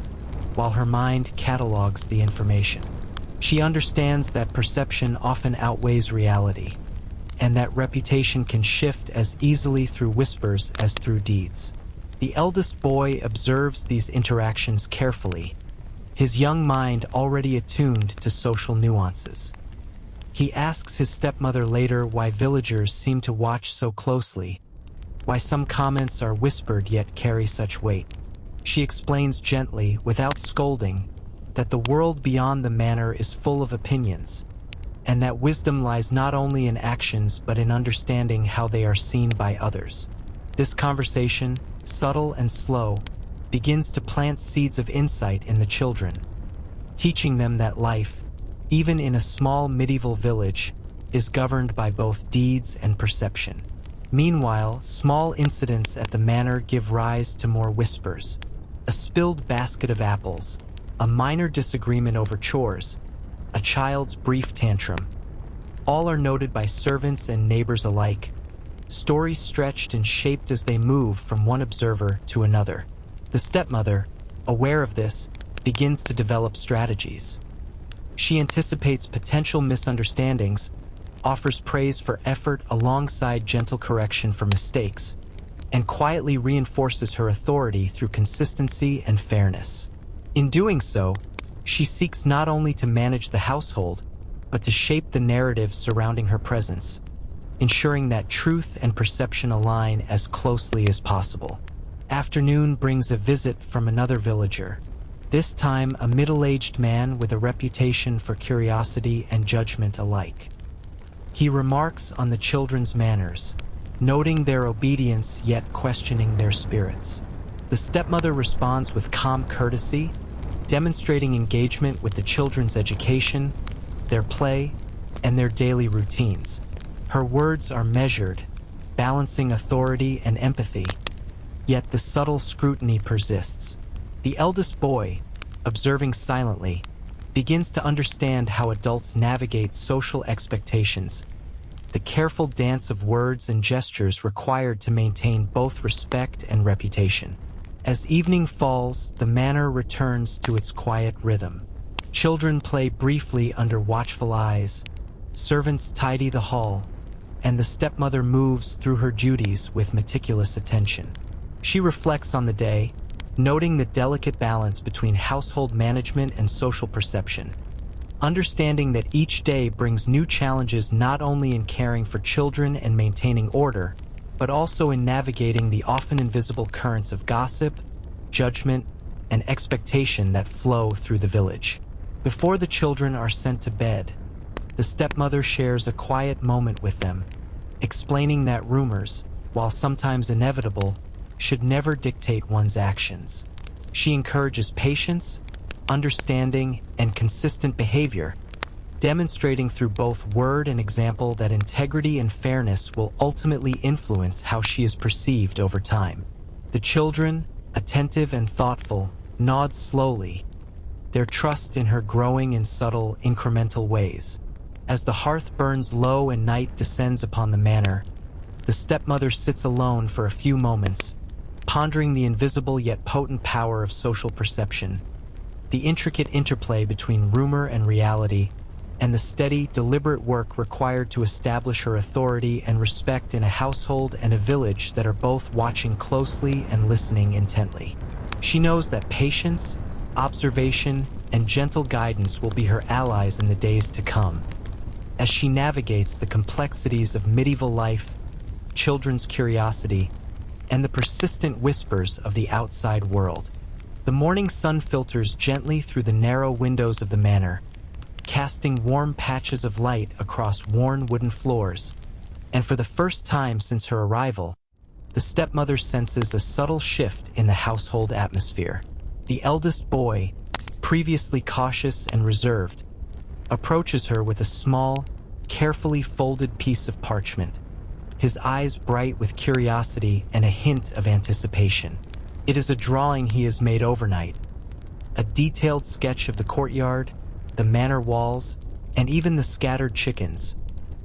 while her mind catalogues the information. She understands that perception often outweighs reality, and that reputation can shift as easily through whispers as through deeds. The eldest boy observes these interactions carefully, his young mind already attuned to social nuances. He asks his stepmother later why villagers seem to watch so closely, why some comments are whispered yet carry such weight. She explains gently, without scolding, that the world beyond the manor is full of opinions, and that wisdom lies not only in actions but in understanding how they are seen by others. This conversation, subtle and slow, begins to plant seeds of insight in the children, teaching them that life, even in a small medieval village, is governed by both deeds and perception. Meanwhile, small incidents at the manor give rise to more whispers. A spilled basket of apples, a minor disagreement over chores, a child's brief tantrum. All are noted by servants and neighbors alike, stories stretched and shaped as they move from one observer to another. The stepmother, aware of this, begins to develop strategies. She anticipates potential misunderstandings, offers praise for effort alongside gentle correction for mistakes, and quietly reinforces her authority through consistency and fairness. In doing so, she seeks not only to manage the household, but to shape the narrative surrounding her presence, ensuring that truth and perception align as closely as possible. Afternoon brings a visit from another villager, this time a middle-aged man with a reputation for curiosity and judgment alike. He remarks on the children's manners, noting their obedience yet questioning their spirits. The stepmother responds with calm courtesy, demonstrating engagement with the children's education, their play, and their daily routines. Her words are measured, balancing authority and empathy, yet the subtle scrutiny persists. The eldest boy, observing silently, begins to understand how adults navigate social expectations, the careful dance of words and gestures required to maintain both respect and reputation. As evening falls, the manor returns to its quiet rhythm. Children play briefly under watchful eyes, servants tidy the hall, and the stepmother moves through her duties with meticulous attention. She reflects on the day, noting the delicate balance between household management and social perception, understanding that each day brings new challenges not only in caring for children and maintaining order, but also in navigating the often invisible currents of gossip, judgment, and expectation that flow through the village. Before the children are sent to bed, the stepmother shares a quiet moment with them, explaining that rumors, while sometimes inevitable, should never dictate one's actions. She encourages patience, understanding, and consistent behavior, demonstrating through both word and example that integrity and fairness will ultimately influence how she is perceived over time. The children, attentive and thoughtful, nod slowly, their trust in her growing in subtle, incremental ways. As the hearth burns low and night descends upon the manor, the stepmother sits alone for a few moments, pondering the invisible yet potent power of social perception, the intricate interplay between rumor and reality, and the steady, deliberate work required to establish her authority and respect in a household and a village that are both watching closely and listening intently. She knows that patience, observation, and gentle guidance will be her allies in the days to come, as she navigates the complexities of medieval life, children's curiosity, and the persistent whispers of the outside world. The morning sun filters gently through the narrow windows of the manor, casting warm patches of light across worn wooden floors, and for the first time since her arrival, the stepmother senses a subtle shift in the household atmosphere. The eldest boy, previously cautious and reserved, approaches her with a small, carefully folded piece of parchment, his eyes bright with curiosity and a hint of anticipation. It is a drawing he has made overnight, a detailed sketch of the courtyard, the manor walls, and even the scattered chickens,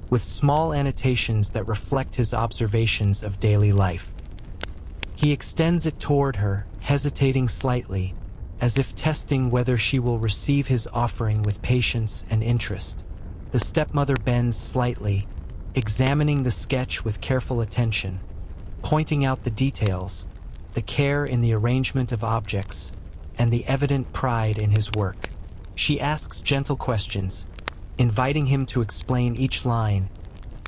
with small annotations that reflect his observations of daily life. He extends it toward her, hesitating slightly, as if testing whether she will receive his offering with patience and interest. The stepmother bends slightly, examining the sketch with careful attention, pointing out the details, the care in the arrangement of objects, and the evident pride in his work. She asks gentle questions, inviting him to explain each line,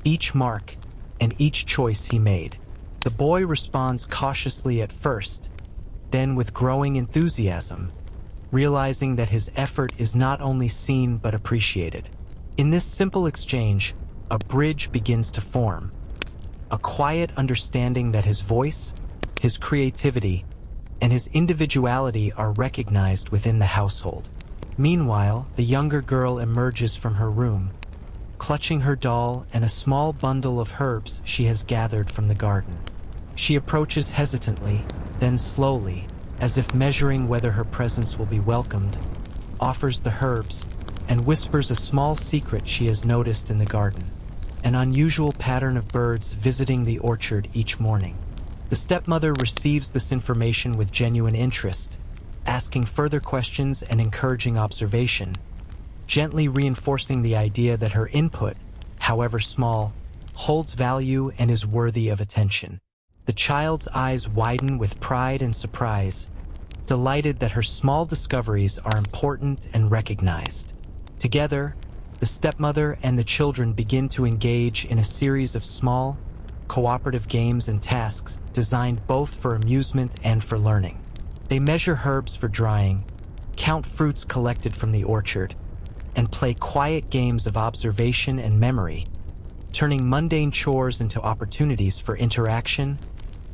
each mark, and each choice he made. The boy responds cautiously at first, then with growing enthusiasm, realizing that his effort is not only seen but appreciated. In this simple exchange, a bridge begins to form, a quiet understanding that his voice, his creativity, and his individuality are recognized within the household. Meanwhile, the younger girl emerges from her room, clutching her doll and a small bundle of herbs she has gathered from the garden. She approaches hesitantly, then slowly, as if measuring whether her presence will be welcomed, offers the herbs, and whispers a small secret she has noticed in the garden, an unusual pattern of birds visiting the orchard each morning. The The stepmother receives this information with genuine interest, asking further questions and encouraging observation, gently reinforcing the idea that her input, however small, holds value and is worthy of attention. The child's eyes widen with pride and surprise, delighted that her small discoveries are important and recognized. Together, the stepmother and the children begin to engage in a series of small, cooperative games and tasks designed both for amusement and for learning. They measure herbs for drying, count fruits collected from the orchard, and play quiet games of observation and memory, turning mundane chores into opportunities for interaction,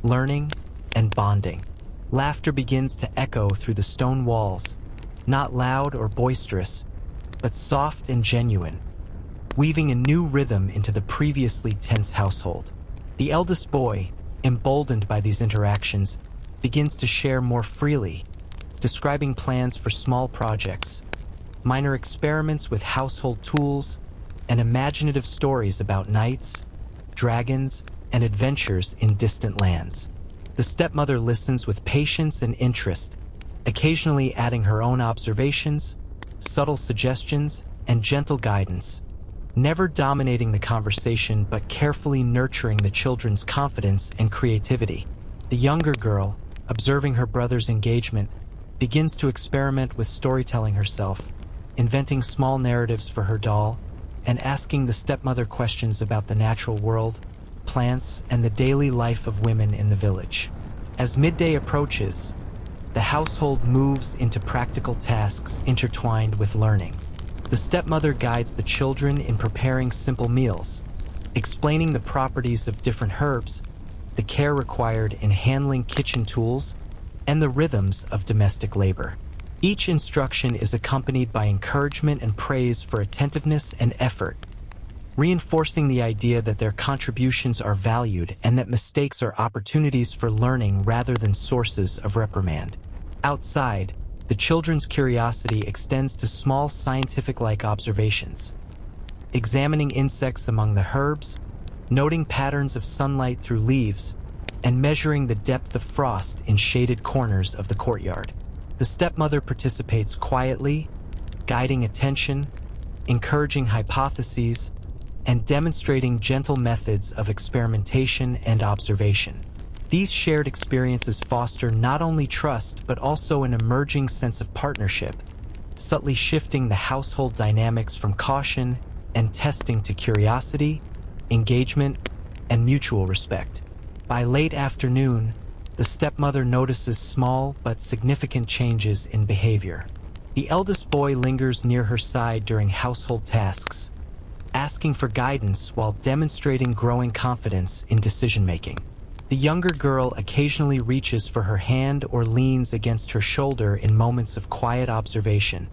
learning, and bonding. Laughter begins to echo through the stone walls, not loud or boisterous, but soft and genuine, weaving a new rhythm into the previously tense household. The eldest boy, emboldened by these interactions, begins to share more freely, describing plans for small projects, minor experiments with household tools, and imaginative stories about knights, dragons, and adventures in distant lands. The stepmother listens with patience and interest, occasionally adding her own observations, subtle suggestions, and gentle guidance, never dominating the conversation but carefully nurturing the children's confidence and creativity. The younger girl, observing her brother's engagement, begins to experiment with storytelling herself, inventing small narratives for her doll, and asking the stepmother questions about the natural world, plants, and the daily life of women in the village. As midday approaches, the household moves into practical tasks intertwined with learning. The stepmother guides the children in preparing simple meals, explaining the properties of different herbs, the care required in handling kitchen tools, and the rhythms of domestic labor. Each instruction is accompanied by encouragement and praise for attentiveness and effort, reinforcing the idea that their contributions are valued and that mistakes are opportunities for learning rather than sources of reprimand. Outside, the children's curiosity extends to small scientific-like observations, examining insects among the herbs, noting patterns of sunlight through leaves, and measuring the depth of frost in shaded corners of the courtyard. The stepmother participates quietly, guiding attention, encouraging hypotheses, and demonstrating gentle methods of experimentation and observation. These shared experiences foster not only trust but also an emerging sense of partnership, subtly shifting the household dynamics from caution and testing to curiosity, engagement, and mutual respect. By late afternoon, the stepmother notices small but significant changes in behavior. The eldest boy lingers near her side during household tasks, asking for guidance while demonstrating growing confidence in decision-making. The younger girl occasionally reaches for her hand or leans against her shoulder in moments of quiet observation,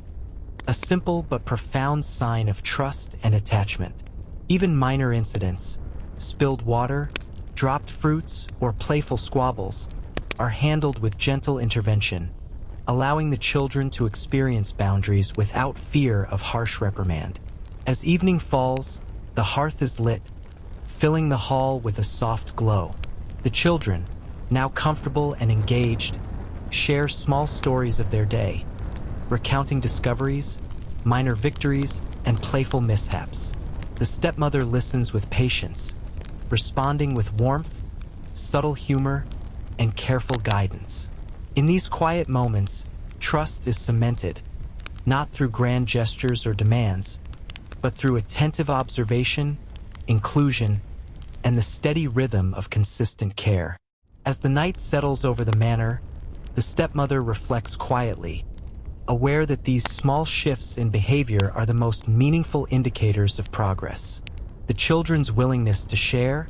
a simple but profound sign of trust and attachment. Even minor incidents, spilled water, dropped fruits, or playful squabbles, are handled with gentle intervention, allowing the children to experience boundaries without fear of harsh reprimand. As evening falls, the hearth is lit, filling the hall with a soft glow. The children, now comfortable and engaged, share small stories of their day, recounting discoveries, minor victories, and playful mishaps. The stepmother listens with patience, responding with warmth, subtle humor, and careful guidance. In these quiet moments, trust is cemented, not through grand gestures or demands, but through attentive observation, inclusion, and the steady rhythm of consistent care. As the night settles over the manor, the stepmother reflects quietly, aware that these small shifts in behavior are the most meaningful indicators of progress. The children's willingness to share,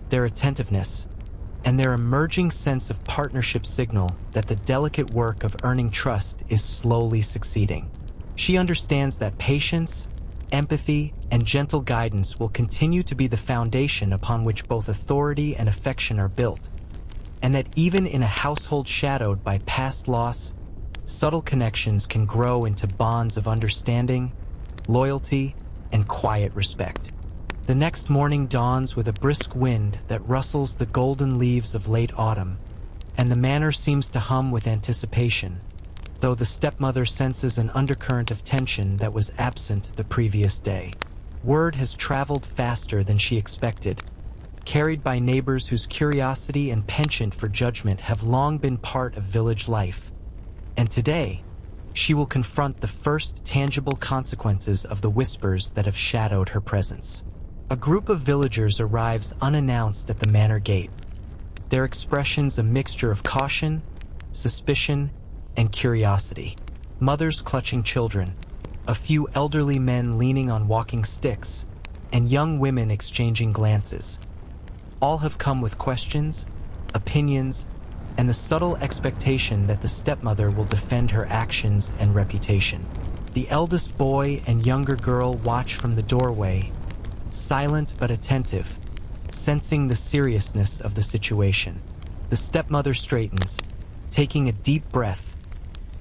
their attentiveness, and their emerging sense of partnership signal that the delicate work of earning trust is slowly succeeding. She understands that patience, empathy, and gentle guidance will continue to be the foundation upon which both authority and affection are built, and that even in a household shadowed by past loss, subtle connections can grow into bonds of understanding, loyalty, and quiet respect. The next morning dawns with a brisk wind that rustles the golden leaves of late autumn, and the manor seems to hum with anticipation, though the stepmother senses an undercurrent of tension that was absent the previous day. Word has traveled faster than she expected, carried by neighbors whose curiosity and penchant for judgment have long been part of village life. And today, she will confront the first tangible consequences of the whispers that have shadowed her presence. A group of villagers arrives unannounced at the manor gate, their expressions a mixture of caution, suspicion, and curiosity. Mothers clutching children, a few elderly men leaning on walking sticks, and young women exchanging glances. All have come with questions, opinions, and the subtle expectation that the stepmother will defend her actions and reputation. The eldest boy and younger girl watch from the doorway, silent but attentive, sensing the seriousness of the situation. The stepmother straightens, taking a deep breath,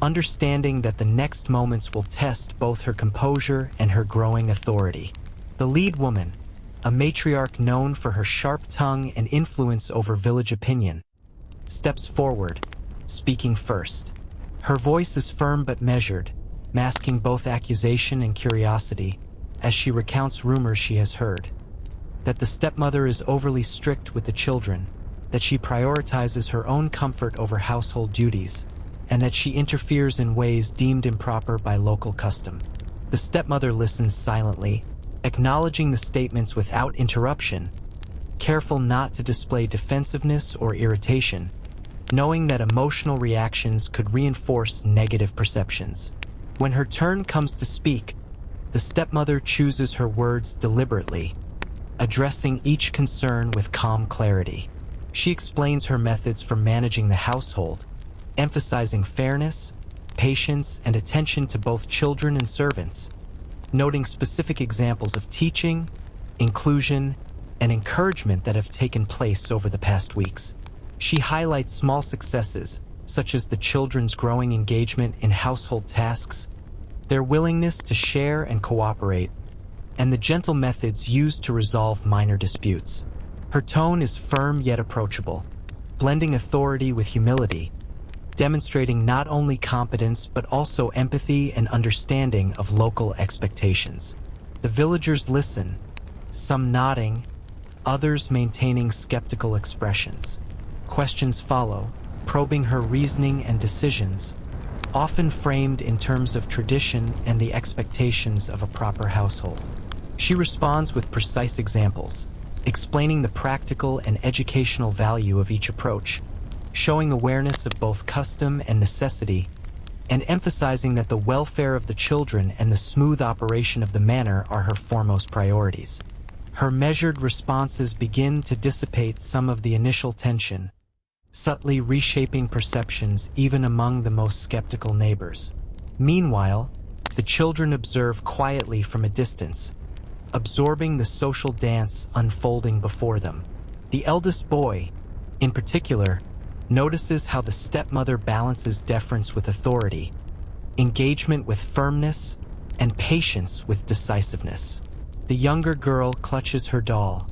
understanding that the next moments will test both her composure and her growing authority. The lead woman, a matriarch known for her sharp tongue and influence over village opinion, steps forward, speaking first. Her voice is firm but measured, masking both accusation and curiosity as she recounts rumors she has heard. That the stepmother is overly strict with the children, that she prioritizes her own comfort over household duties, and that she interferes in ways deemed improper by local custom. The stepmother listens silently, acknowledging the statements without interruption, careful not to display defensiveness or irritation, knowing that emotional reactions could reinforce negative perceptions. When her turn comes to speak, the stepmother chooses her words deliberately, addressing each concern with calm clarity. She explains her methods for managing the household, emphasizing fairness, patience, and attention to both children and servants, noting specific examples of teaching, inclusion, and encouragement that have taken place over the past weeks. She highlights small successes, such as the children's growing engagement in household tasks, their willingness to share and cooperate, and the gentle methods used to resolve minor disputes. Her tone is firm yet approachable, blending authority with humility, demonstrating not only competence but also empathy and understanding of local expectations. The villagers listen, some nodding, others maintaining skeptical expressions. Questions follow, probing her reasoning and decisions, often framed in terms of tradition and the expectations of a proper household. She responds with precise examples, explaining the practical and educational value of each approach, showing awareness of both custom and necessity, and emphasizing that the welfare of the children and the smooth operation of the manor are her foremost priorities. Her measured responses begin to dissipate some of the initial tension, subtly reshaping perceptions even among the most skeptical neighbors. Meanwhile, the children observe quietly from a distance, absorbing the social dance unfolding before them. The eldest boy, in particular, notices how the stepmother balances deference with authority, engagement with firmness, and patience with decisiveness. The younger girl clutches her doll,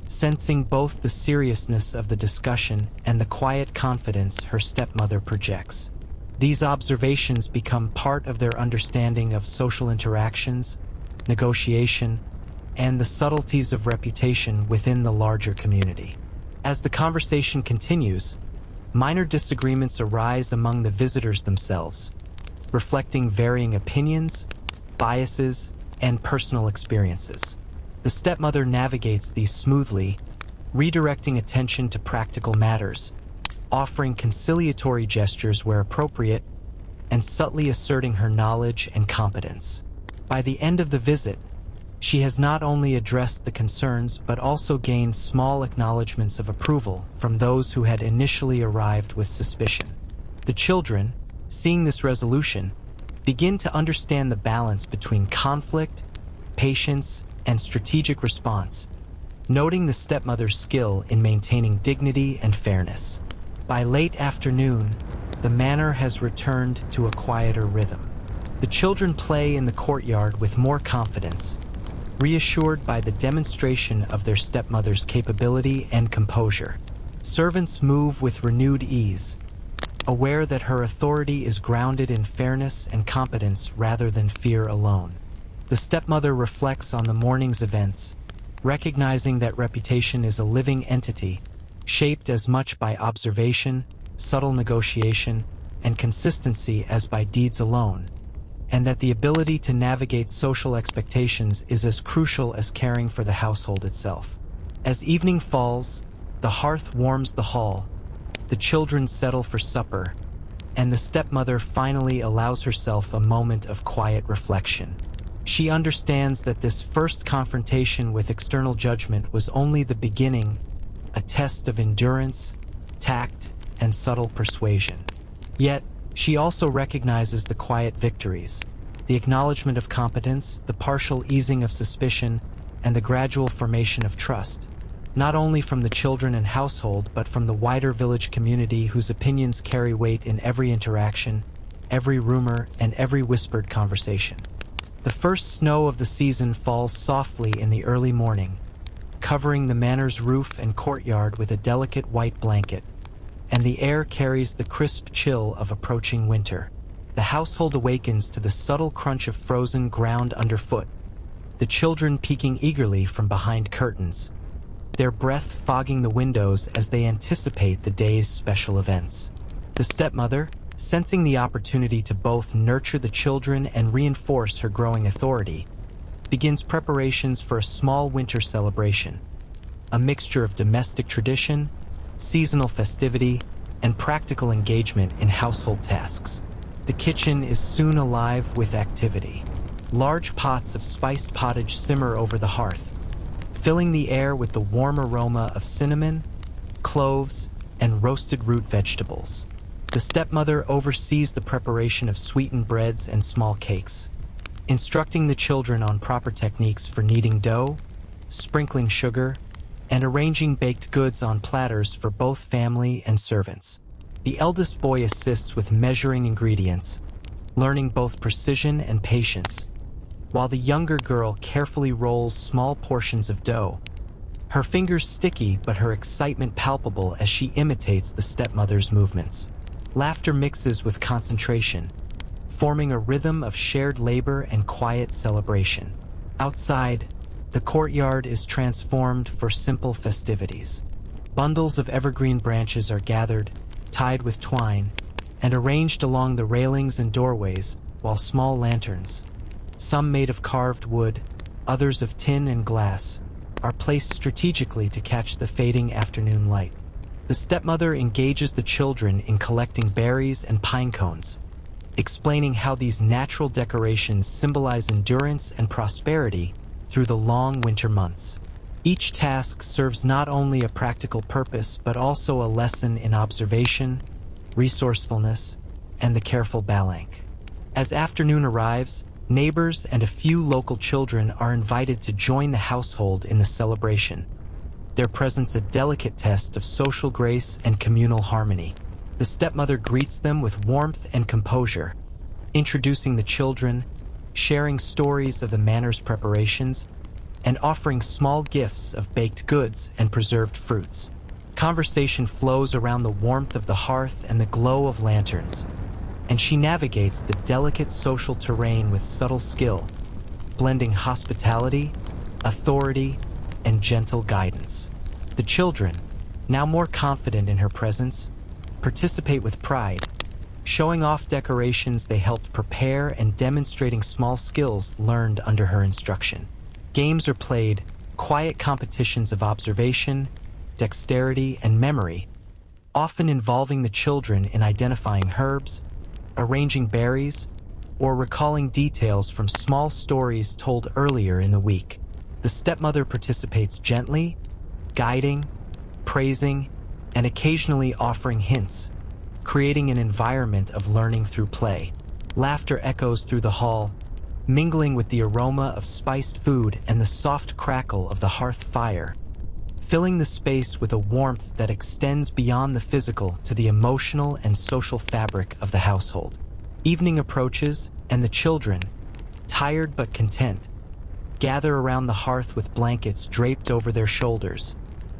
sensing both the seriousness of the discussion and the quiet confidence her stepmother projects. These observations become part of their understanding of social interactions, negotiation, and the subtleties of reputation within the larger community. As the conversation continues, minor disagreements arise among the visitors themselves, reflecting varying opinions, biases, and personal experiences. The stepmother navigates these smoothly, redirecting attention to practical matters, offering conciliatory gestures where appropriate, and subtly asserting her knowledge and competence. By the end of the visit, she has not only addressed the concerns but also gained small acknowledgments of approval from those who had initially arrived with suspicion. The children, seeing this resolution, begin to understand the balance between conflict, patience, and strategic response, noting the stepmother's skill in maintaining dignity and fairness. By late afternoon, the manor has returned to a quieter rhythm. The children play in the courtyard with more confidence, reassured by the demonstration of their stepmother's capability and composure. Servants move with renewed ease, aware that her authority is grounded in fairness and competence rather than fear alone. The stepmother reflects on the morning's events, recognizing that reputation is a living entity, shaped as much by observation, subtle negotiation, and consistency as by deeds alone, and that the ability to navigate social expectations is as crucial as caring for the household itself. As evening falls, the hearth warms the hall, the children settle for supper, and the stepmother finally allows herself a moment of quiet reflection. She understands that this first confrontation with external judgment was only the beginning, a test of endurance, tact, and subtle persuasion. Yet, she also recognizes the quiet victories, the acknowledgement of competence, the partial easing of suspicion, and the gradual formation of trust, not only from the children and household, but from the wider village community whose opinions carry weight in every interaction, every rumor, and every whispered conversation. The first snow of the season falls softly in the early morning, covering the manor's roof and courtyard with a delicate white blanket, and the air carries the crisp chill of approaching winter. The household awakens to the subtle crunch of frozen ground underfoot, the children peeking eagerly from behind curtains, their breath fogging the windows as they anticipate the day's special events. The stepmother, sensing the opportunity to both nurture the children and reinforce her growing authority, begins preparations for a small winter celebration, a mixture of domestic tradition, seasonal festivity, and practical engagement in household tasks. The kitchen is soon alive with activity. Large pots of spiced pottage simmer over the hearth, filling the air with the warm aroma of cinnamon, cloves, and roasted root vegetables. The stepmother oversees the preparation of sweetened breads and small cakes, instructing the children on proper techniques for kneading dough, sprinkling sugar, and arranging baked goods on platters for both family and servants. The eldest boy assists with measuring ingredients, learning both precision and patience, while the younger girl carefully rolls small portions of dough, her fingers sticky but her excitement palpable as she imitates the stepmother's movements. Laughter mixes with concentration, forming a rhythm of shared labor and quiet celebration. Outside, the courtyard is transformed for simple festivities. Bundles of evergreen branches are gathered, tied with twine, and arranged along the railings and doorways, while small lanterns, some made of carved wood, others of tin and glass, are placed strategically to catch the fading afternoon light. The stepmother engages the children in collecting berries and pine cones, explaining how these natural decorations symbolize endurance and prosperity through the long winter months. Each task serves not only a practical purpose, but also a lesson in observation, resourcefulness, and the careful balance. As afternoon arrives, neighbors and a few local children are invited to join the household in the celebration, their presence a delicate test of social grace and communal harmony. The stepmother greets them with warmth and composure, introducing the children, sharing stories of the manor's preparations, and offering small gifts of baked goods and preserved fruits. Conversation flows around the warmth of the hearth and the glow of lanterns, and she navigates the delicate social terrain with subtle skill, blending hospitality, authority, and gentle guidance. The children, now more confident in her presence, participate with pride, showing off decorations they helped prepare and demonstrating small skills learned under her instruction. Games are played, quiet competitions of observation, dexterity, and memory, often involving the children in identifying herbs, arranging berries, or recalling details from small stories told earlier in the week. The stepmother participates gently, guiding, praising, and occasionally offering hints, creating an environment of learning through play. Laughter echoes through the hall, mingling with the aroma of spiced food and the soft crackle of the hearth fire, filling the space with a warmth that extends beyond the physical to the emotional and social fabric of the household. Evening approaches, and the children, tired but content, gather around the hearth with blankets draped over their shoulders,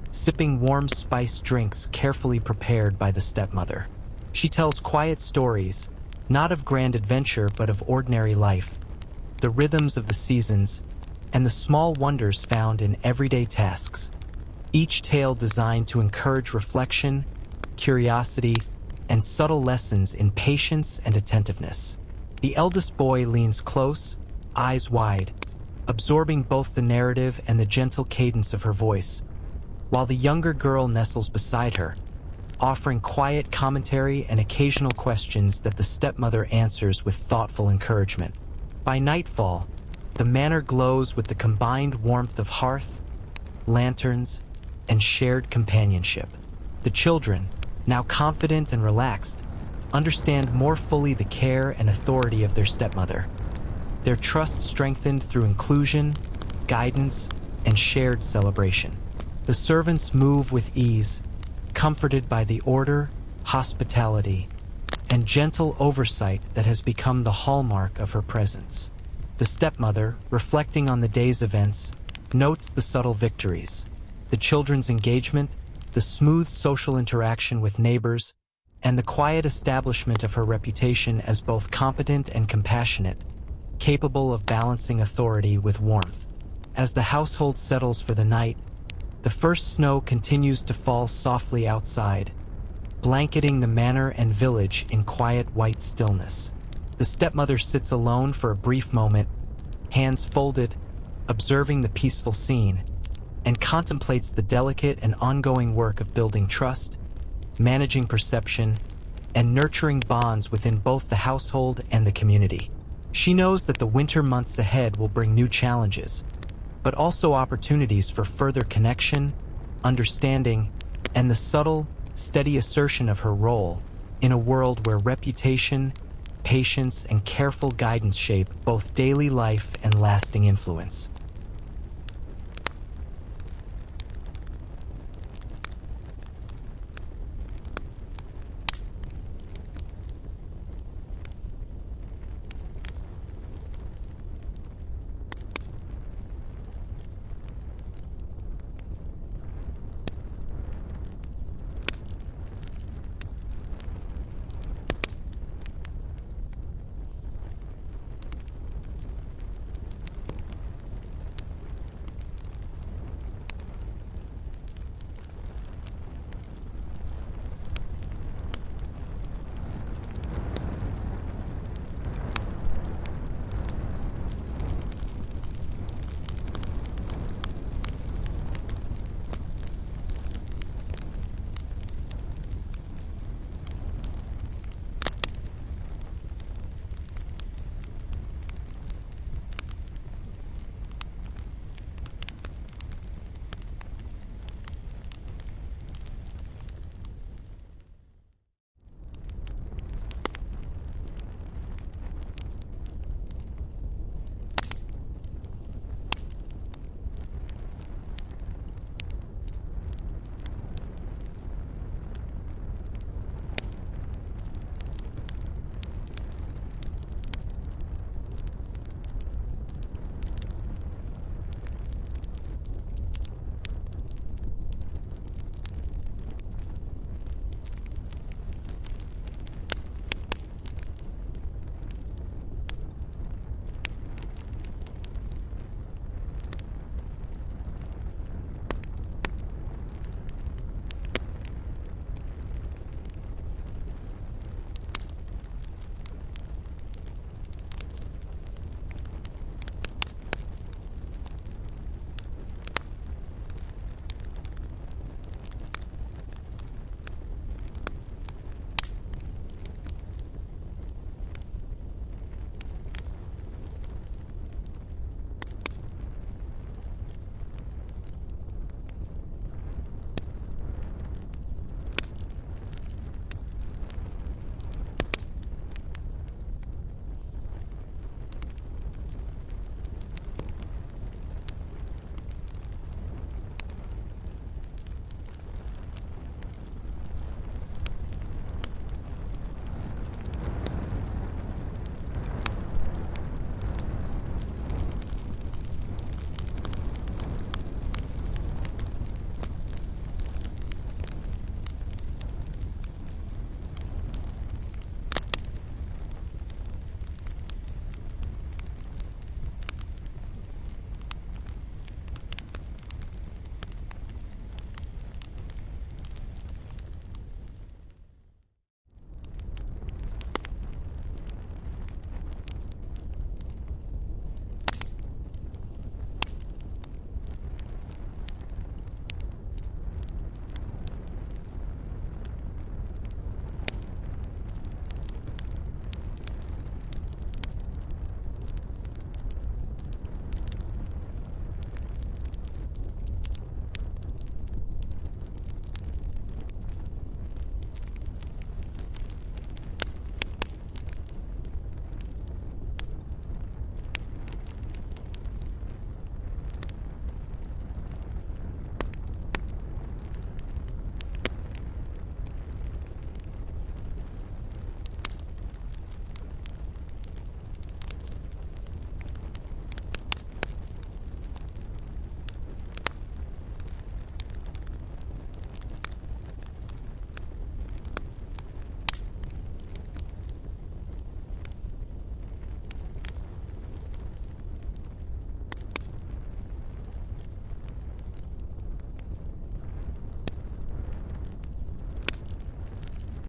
sipping warm spiced drinks carefully prepared by the stepmother. She tells quiet stories, not of grand adventure but of ordinary life, the rhythms of the seasons, and the small wonders found in everyday tasks, each tale designed to encourage reflection, curiosity, and subtle lessons in patience and attentiveness. The eldest boy leans close, eyes wide, absorbing both the narrative and the gentle cadence of her voice, while the younger girl nestles beside her, offering quiet commentary and occasional questions that the stepmother answers with thoughtful encouragement. By nightfall, the manor glows with the combined warmth of hearth, lanterns, and shared companionship. The children, now confident and relaxed, understand more fully the care and authority of their stepmother, their trust strengthened through inclusion, guidance, and shared celebration. The servants move with ease, comforted by the order, hospitality, and gentle oversight that has become the hallmark of her presence. The stepmother, reflecting on the day's events, notes the subtle victories, the children's engagement, the smooth social interaction with neighbors, and the quiet establishment of her reputation as both competent and compassionate, capable of balancing authority with warmth. As the household settles for the night, the first snow continues to fall softly outside, blanketing the manor and village in quiet white stillness. The stepmother sits alone for a brief moment, hands folded, observing the peaceful scene, and contemplates the delicate and ongoing work of building trust, managing perception, and nurturing bonds within both the household and the community. She knows that the winter months ahead will bring new challenges, but also opportunities for further connection, understanding, and the subtle, steady assertion of her role in a world where reputation, patience, and careful guidance shape both daily life and lasting influence.